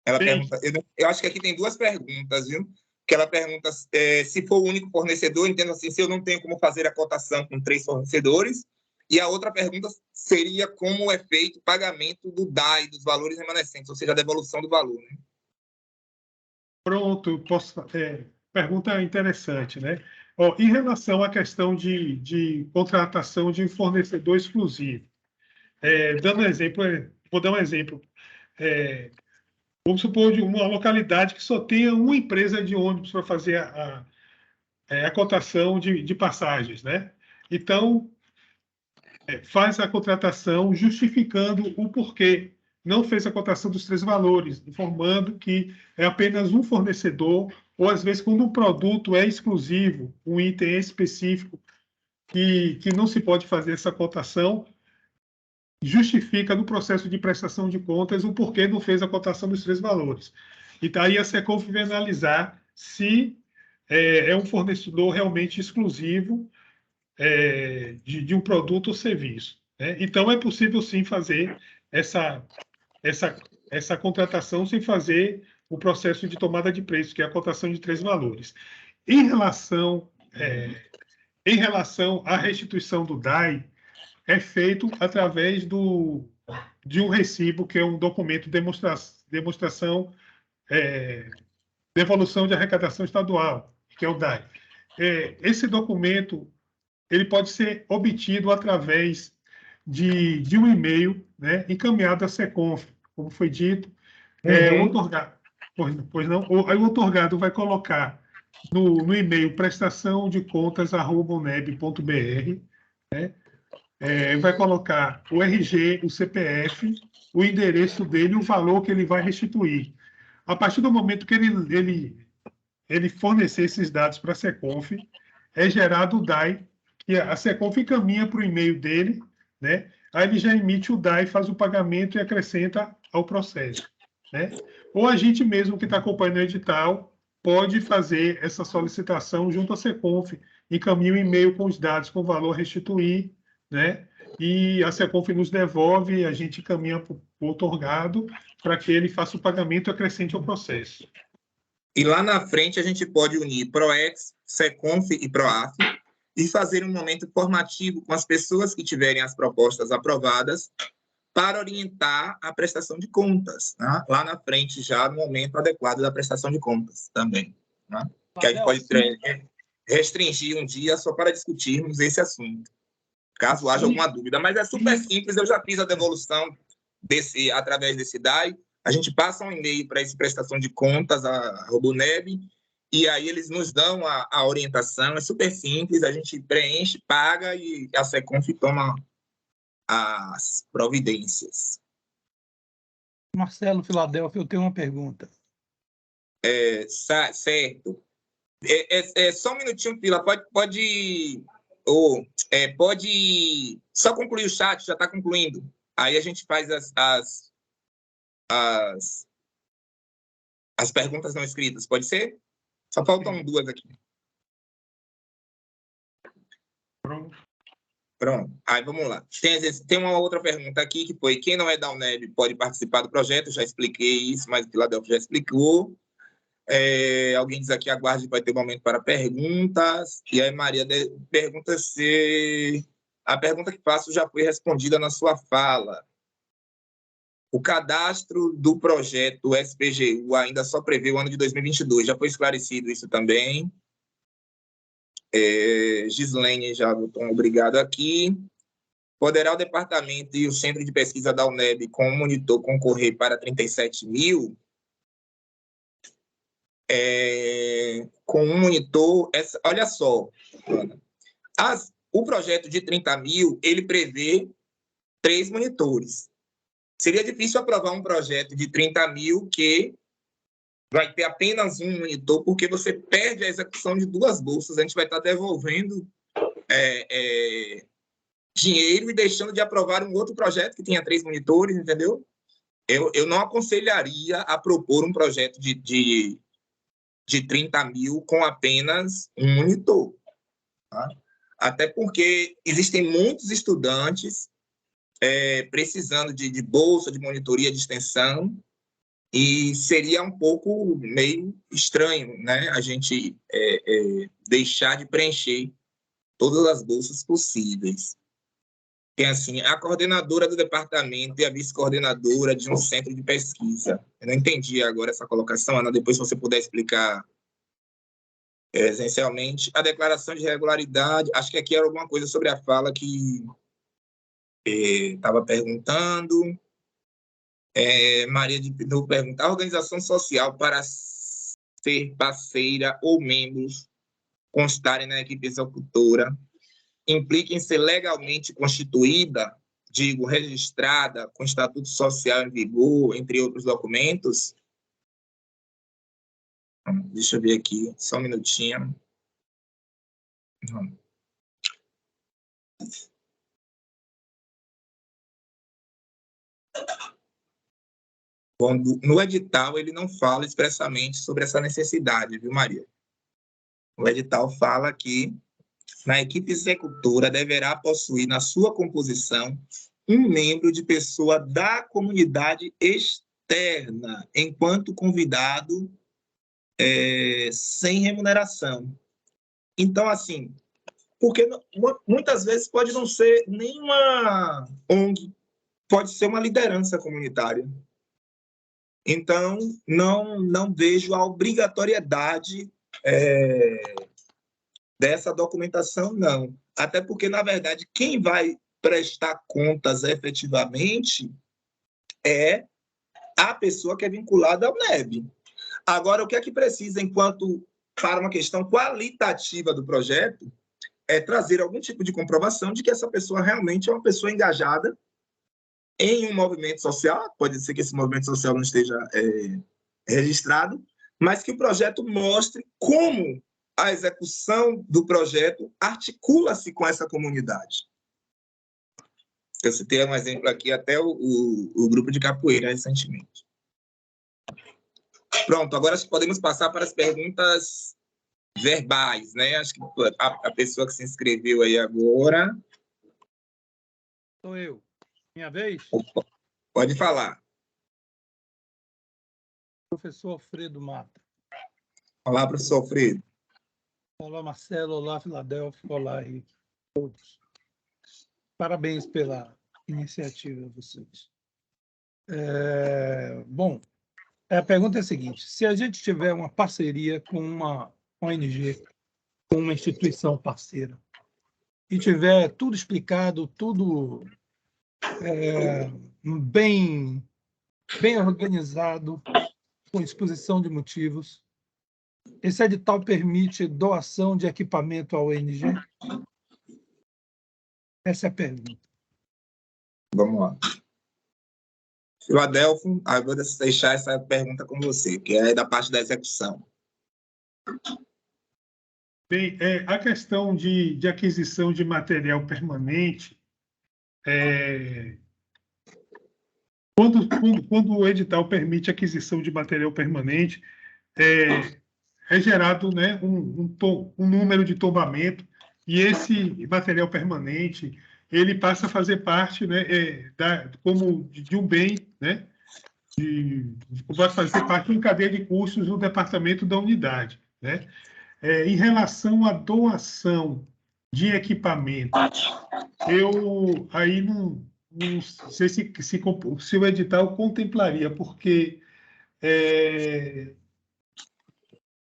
Ela pergunta, eu acho que aqui tem duas perguntas, viu? Que ela pergunta se for o único fornecedor, entendo assim, se eu não tenho como fazer a cotação com 3 fornecedores, e a outra pergunta seria como é feito o pagamento do DAI, dos valores remanescentes, ou seja, a devolução do valor, né? Pronto, pergunta interessante, né? Em relação à questão de contratação de fornecedor exclusivo, dando exemplo, vou dar um exemplo. Vamos supor de uma localidade que só tenha uma empresa de ônibus para fazer a cotação de passagens, né? Então, faz a contratação justificando o porquê não fez a cotação dos 3 valores, informando que é apenas um fornecedor, ou às vezes quando um produto é exclusivo, um item específico, que não se pode fazer essa cotação, justifica no processo de prestação de contas o porquê não fez a cotação dos 3 valores. E daí a Seconf vai analisar se é um fornecedor realmente exclusivo de um produto ou serviço, né? Então, é possível, sim, fazer essa contratação sem fazer o processo de tomada de preço, que é a cotação de 3 valores. Em relação à restituição do DAI, é feito através de um recibo, que é um documento de demonstração, devolução de arrecadação estadual, que é o DAI. Esse documento ele pode ser obtido através de um e-mail, né, encaminhado à Seconf, como foi dito. O outorgado, o outorgado vai colocar no e-mail prestaçãodecontas@uneb.br, né? Vai colocar o RG, o CPF, o endereço dele, o valor que ele vai restituir. A partir do momento que ele fornecer esses dados para a Seconf, é gerado o DAI, que a Seconf encaminha para o e-mail dele, né? Aí ele já emite o DAI, faz o pagamento e acrescenta ao processo, né? Ou a gente mesmo que está acompanhando o edital pode fazer essa solicitação junto à Seconf, encaminha o e-mail com os dados com o valor a restituir, né? E a Seconf nos devolve, a gente encaminha para o outorgado para que ele faça o pagamento e acrescente ao processo. E lá na frente a gente pode unir PROEX, Seconf e PROAF e fazer um momento formativo com as pessoas que tiverem as propostas aprovadas para orientar a prestação de contas, né? Lá na frente, já no momento adequado da prestação de contas também, né? Que a gente pode restringir um dia só para discutirmos esse assunto. caso haja alguma dúvida. Mas é super simples, eu já fiz a devolução através desse DAI. A gente passa um e-mail para essa prestação de contas, a Roboneb, e aí eles nos dão a orientação. É super simples, a gente preenche, paga e a Seconf toma as providências. Marcelo Filadélfia, eu tenho uma pergunta. Certo. Só um minutinho, Pila. Pode só concluir o chat, já está concluindo. Aí a gente faz as perguntas não escritas, pode ser? Só faltam 2 aqui. Pronto. Aí vamos lá. Tem uma outra pergunta aqui, que foi: quem não é da UNEB pode participar do projeto? Já expliquei isso, mas o Filadélfia já explicou. Alguém diz aqui: aguarde, vai ter um momento para perguntas. E aí Maria pergunta se a pergunta que faço já foi respondida na sua fala. O cadastro do projeto SPGU ainda só prevê o ano de 2022. Já foi esclarecido isso também. Gislene já botou um obrigado aqui. Poderá o departamento e o centro de pesquisa da UNEB com o monitor concorrer para 37 mil? Com um monitor... olha só, Ana. O projeto de 30 mil, ele prevê 3 monitores. Seria difícil aprovar um projeto de 30 mil que vai ter apenas um monitor, porque você perde a execução de 2 bolsas. A gente vai estar devolvendo dinheiro e deixando de aprovar um outro projeto que tenha 3 monitores, entendeu? Eu não aconselharia a propor um projeto de 30 mil com apenas um monitor. Tá? Até porque existem muitos estudantes precisando de bolsa, de monitoria de extensão, e seria um pouco meio estranho, né, a gente deixar de preencher todas as bolsas possíveis. Tem assim, a coordenadora do departamento e a vice-coordenadora de um centro de pesquisa. Eu não entendi agora essa colocação, Ana, depois se você puder explicar essencialmente. A declaração de regularidade, acho que aqui era alguma coisa sobre a fala que estava perguntando. Maria de Pinot pergunta: a organização social, para ser parceira ou membros constarem na equipe executora, implica em ser legalmente constituída, digo, registrada, com estatuto social em vigor, entre outros documentos? Deixa eu ver aqui, só um minutinho. No edital, ele não fala expressamente sobre essa necessidade, viu, Maria? O edital fala que na equipe executora deverá possuir na sua composição um membro de pessoa da comunidade externa, enquanto convidado, sem remuneração. Então, assim, porque muitas vezes pode não ser nenhuma ONG, pode ser uma liderança comunitária. Então, não vejo a obrigatoriedade dessa documentação, não. Até porque, na verdade, quem vai prestar contas efetivamente é a pessoa que é vinculada ao NEB. Agora, o que é que precisa, para uma questão qualitativa do projeto, é trazer algum tipo de comprovação de que essa pessoa realmente é uma pessoa engajada em um movimento social. Pode ser que esse movimento social não esteja registrado, mas que o projeto mostre como a execução do projeto articula-se com essa comunidade. Eu citei um exemplo aqui, até o grupo de capoeira, recentemente. Pronto, agora acho que podemos passar para as perguntas verbais, né? Acho que a pessoa que se inscreveu aí agora... Sou eu. Minha vez? Opa, pode falar. Professor Alfredo Mata. Olá, professor Alfredo. Olá, Marcelo. Olá, Filadélfia. Olá, Henrique. Todos. Parabéns pela iniciativa, vocês. Bom, a pergunta é a seguinte: se a gente tiver uma parceria com uma ONG, com uma instituição parceira, e tiver tudo explicado, tudo bem organizado, com exposição de motivos. Esse edital permite doação de equipamento à ONG? Essa é a pergunta. Vamos lá. Filadelfo, eu vou deixar essa pergunta com você, que é da parte da execução. Bem, a questão de aquisição de material permanente, quando o edital permite aquisição de material permanente, é gerado, né, um número de tombamento, e esse material permanente ele passa a fazer parte, né, como de um bem, né, vai fazer parte de uma cadeia de custos do departamento da unidade, né? Em relação à doação de equipamento, eu aí não sei se o edital contemplaria, porque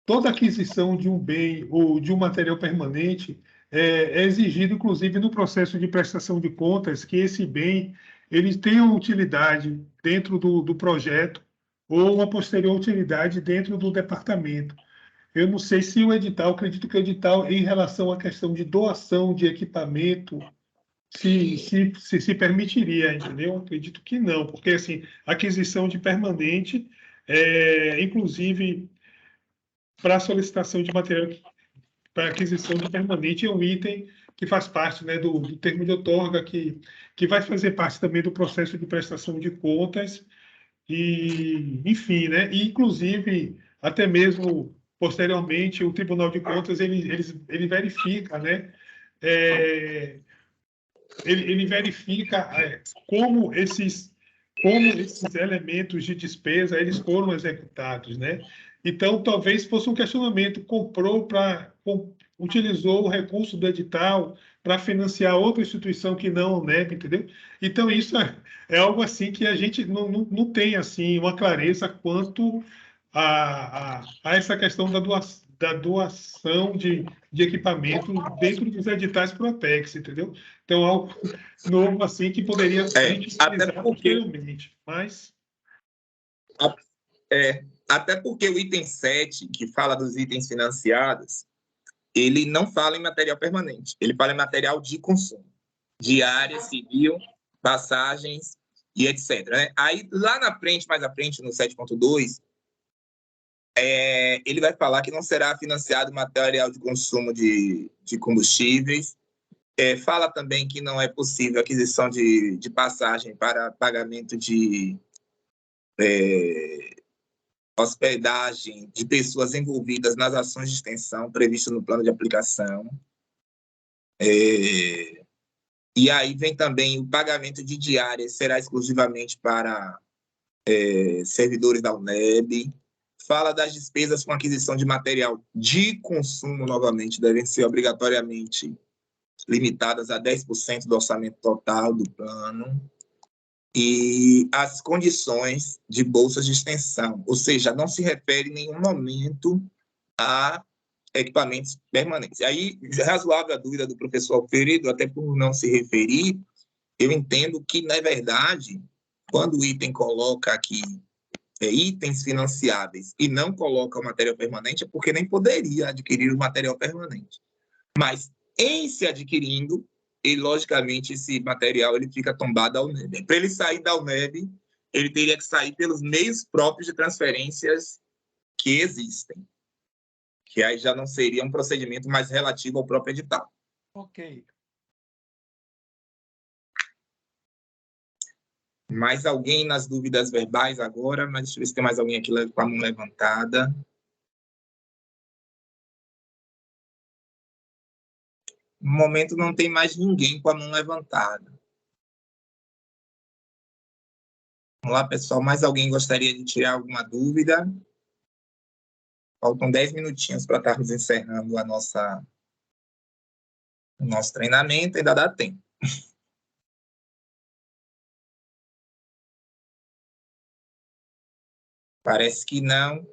toda aquisição de um bem ou de um material permanente é exigido, inclusive, no processo de prestação de contas, que esse bem ele tenha uma utilidade dentro do projeto ou uma posterior utilidade dentro do departamento. Eu não sei se o edital, acredito que o edital, em relação à questão de doação de equipamento, se permitiria, entendeu? Acredito que não, porque, assim, aquisição de permanente, inclusive, para solicitação de material, para aquisição de permanente, é um item que faz parte, né, do termo de outorga, que vai fazer parte também do processo de prestação de contas, e, enfim, né, e, inclusive, até mesmo, posteriormente, o Tribunal de Contas, ele verifica, né, ele verifica como esses elementos de despesa eles foram executados, né? Então, talvez fosse um questionamento: utilizou o recurso do edital para financiar outra instituição que não o NEB, entendeu? Então, isso é algo assim que a gente não tem assim uma clareza quanto a essa questão da doação de equipamento dentro dos editais Protex, entendeu? Então, algo novo assim que poderia a gente utilizar posteriormente, mas... Até porque o item 7, que fala dos itens financiados, ele não fala em material permanente, ele fala em material de consumo, diária, civil, passagens e etc. Né? Aí, lá na frente, mais à frente, no 7.2, ele vai falar que não será financiado material de consumo de combustíveis. Fala também que não é possível aquisição de passagem para pagamento de hospedagem de pessoas envolvidas nas ações de extensão previstas no plano de aplicação. E aí vem também o pagamento de diárias, será exclusivamente para servidores da UNEB. Fala das despesas com aquisição de material de consumo, novamente, devem ser obrigatoriamente limitadas a 10% do orçamento total do plano. E as condições de bolsas de extensão, ou seja, não se refere em nenhum momento a equipamentos permanentes. Aí, razoável a dúvida do professor Alfredo, até por não se referir, eu entendo que, na verdade, quando o item coloca aqui itens financiáveis e não coloca o material permanente, é porque nem poderia adquirir o material permanente. Mas, em se adquirindo, e logicamente esse material ele fica tombado ao UNEB. Para ele sair da UNEB, ele teria que sair pelos meios próprios de transferências que existem, que aí já não seria um procedimento mais relativo ao próprio edital. Ok. Mais alguém nas dúvidas verbais agora? Mas deixa eu ver se tem mais alguém aqui com a mão levantada. No momento não tem mais ninguém com a mão levantada. Vamos lá, pessoal. Mais alguém gostaria de tirar alguma dúvida? Faltam 10 minutinhos para estarmos encerrando o nosso treinamento. Ainda dá tempo. Parece que não.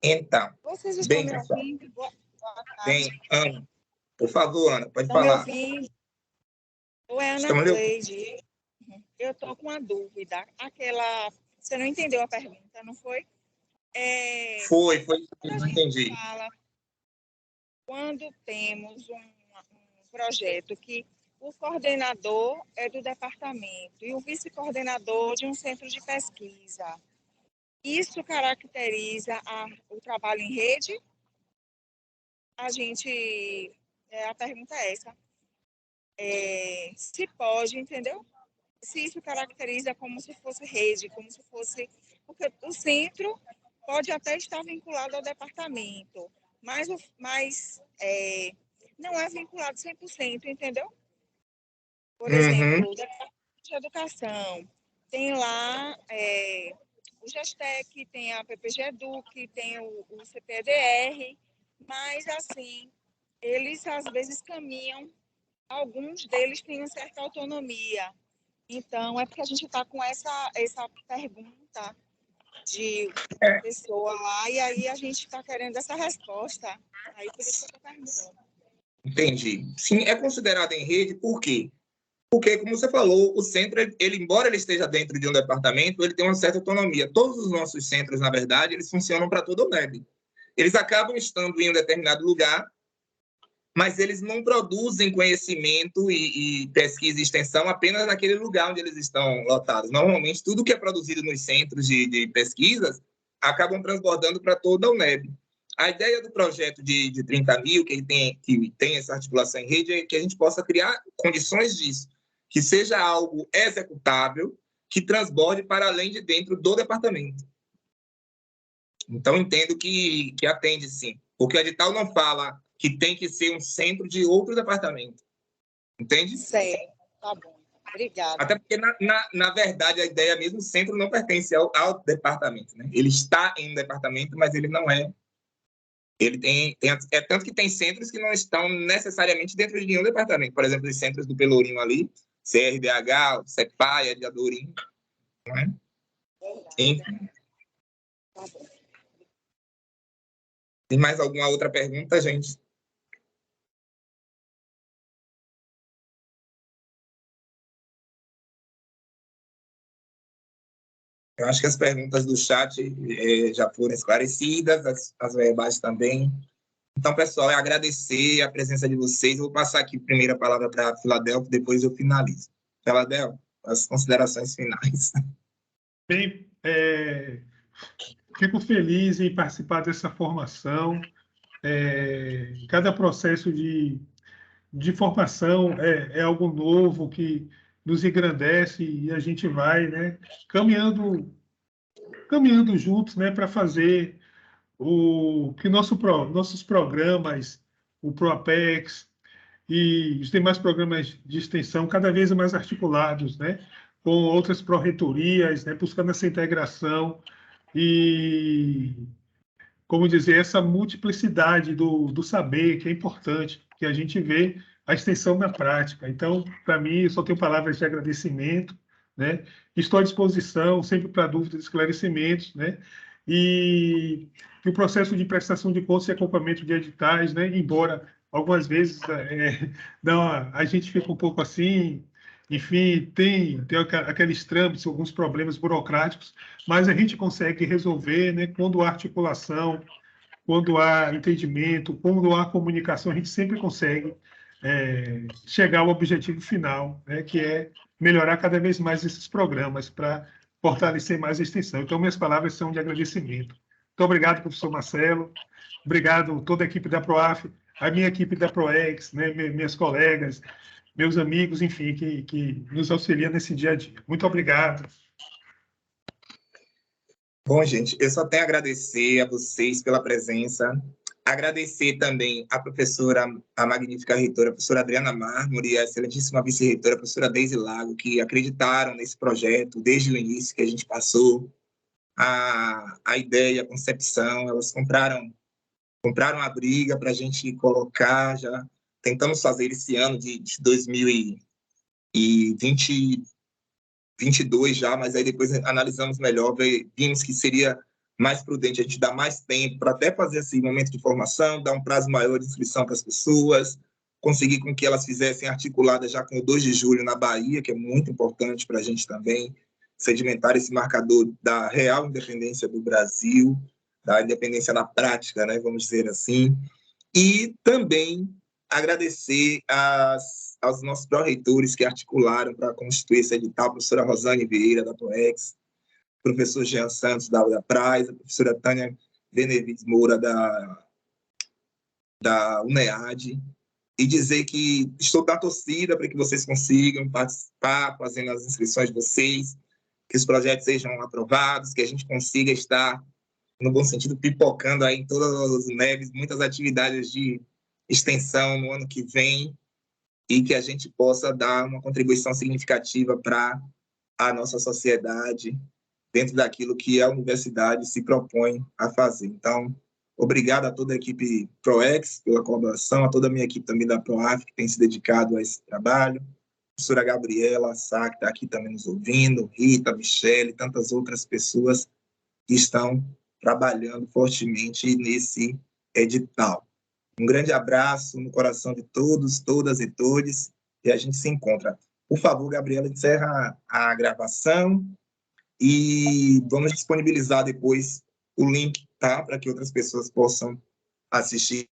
Então, Vocês estão bem, me pessoal. ouvindo? Boa tarde. Bem, Por favor, Ana, pode Estão me falar. ouvindo? Ou é Ana Estamos lhe ouvindo. Cleide? Eu estou com uma dúvida. Você não entendeu a pergunta, não foi? Foi, Quando a não gente entendi. fala, quando temos um projeto que o coordenador é do departamento e o vice-coordenador de um centro de pesquisa, isso caracteriza o trabalho em rede? A pergunta é essa. Se pode, entendeu? Se isso caracteriza como se fosse rede, como se fosse... Porque o centro pode até estar vinculado ao departamento, mas não é vinculado 100%, entendeu? Por exemplo, o departamento de educação tem lá o GESTEC, tem a PPG Educ, tem o CPEDR, mas, assim, eles às vezes caminham, alguns deles têm uma certa autonomia. Então, é porque a gente está com essa pergunta de uma pessoa lá, e aí a gente está querendo essa resposta. Aí por isso que eu estou perguntando. Entendi. Sim, é considerado em rede, por quê? Porque, como você falou, o centro, ele, embora ele esteja dentro de um departamento, ele tem uma certa autonomia. Todos os nossos centros, na verdade, eles funcionam para todo o NEB. Eles acabam estando em um determinado lugar, mas eles não produzem conhecimento e pesquisa e extensão apenas naquele lugar onde eles estão lotados. Normalmente, tudo que é produzido nos centros de pesquisas acabam transbordando para toda a UNEB. A ideia do projeto de 30 mil, que tem essa articulação em rede, é que a gente possa criar condições disso, que seja algo executável, que transborde para além de dentro do departamento. Então, entendo que atende, sim. Porque o edital não fala que tem que ser um centro de outro departamento. Entende? Certo, tá bom. Obrigada. Até porque, na verdade, a ideia mesmo, o centro não pertence ao departamento, né? Ele está em um departamento, mas ele não é. Ele tem tanto que tem centros que não estão necessariamente dentro de nenhum departamento. Por exemplo, os centros do Pelourinho ali, CRDH, o CEPAI, de Adorim. Não é? Enfim. Tá bom. Tem mais alguma outra pergunta, gente? Eu acho que as perguntas do chat já foram esclarecidas, as verbais também. Então, pessoal, é agradecer a presença de vocês. Eu vou passar aqui primeiro a palavra para a Filadélfia, depois eu finalizo. Filadélfia, as considerações finais. Bem, fico feliz em participar dessa formação. Cada processo de formação é algo novo que nos engrandece e a gente vai, né, caminhando juntos, né, para fazer que nossos programas, o ProApex e os demais programas de extensão cada vez mais articulados, né, com outras pró-reitorias, né, buscando essa integração e, como dizer, essa multiplicidade do saber, que é importante, que a gente vê a extensão na prática. Então, para mim, eu só tenho palavras de agradecimento, né? Estou à disposição sempre para dúvidas e esclarecimentos, né? E o processo de prestação de contas e acompanhamento de editais, né? Embora algumas vezes a gente fica um pouco assim, enfim, tem aqueles trâmites, alguns problemas burocráticos, mas a gente consegue resolver, né? Quando há articulação, quando há entendimento, quando há comunicação, a gente sempre consegue chegar ao objetivo final, né, que é melhorar cada vez mais esses programas para fortalecer mais a extensão. Então, minhas palavras são de agradecimento. Muito obrigado, professor Marcelo. Obrigado toda a equipe da PROAF, a minha equipe da PROEX, né, minhas colegas, meus amigos, enfim, que nos auxiliam nesse dia a dia. Muito obrigado. Bom, gente, eu só tenho a agradecer a vocês pela presença, agradecer também a professora, a magnífica reitora, a professora Adriana Mármore, e a excelentíssima vice-reitora, a professora Deise Lago, que acreditaram nesse projeto desde o início que a gente passou, a ideia, a concepção, elas compraram a briga para a gente colocar, já tentamos fazer esse ano de 2022 já, mas aí depois analisamos melhor, vimos que seria mais prudente a gente dar mais tempo para até fazer esse momento de formação, dar um prazo maior de inscrição para as pessoas, consegui com que elas fizessem articulada já com o 2 de julho na Bahia, que é muito importante para a gente também, sedimentar esse marcador da real independência do Brasil, da independência na prática, né, vamos dizer assim, e também agradecer aos nossos pró-reitores que articularam para constituir esse edital, a professora Rosane Vieira, da POEX, o professor Jean Santos, da Praz, a professora Tânia Benevides Moura, da UNEAD, e dizer que estou na torcida para que vocês consigam participar, fazendo as inscrições de vocês, que os projetos sejam aprovados, que a gente consiga estar, no bom sentido, pipocando aí em todas as neves, muitas atividades de extensão no ano que vem, e que a gente possa dar uma contribuição significativa para a nossa sociedade, dentro daquilo que a universidade se propõe a fazer. Então, obrigado a toda a equipe ProEx pela colaboração, a toda a minha equipe também da ProAF, que tem se dedicado a esse trabalho, a professora Gabriela Sá, que está aqui também nos ouvindo, Rita, Michele, tantas outras pessoas que estão trabalhando fortemente nesse edital. Um grande abraço no coração de todos, todas e todes, e a gente se encontra. Por favor, Gabriela, encerra a gravação e vamos disponibilizar depois o link, tá? Para que outras pessoas possam assistir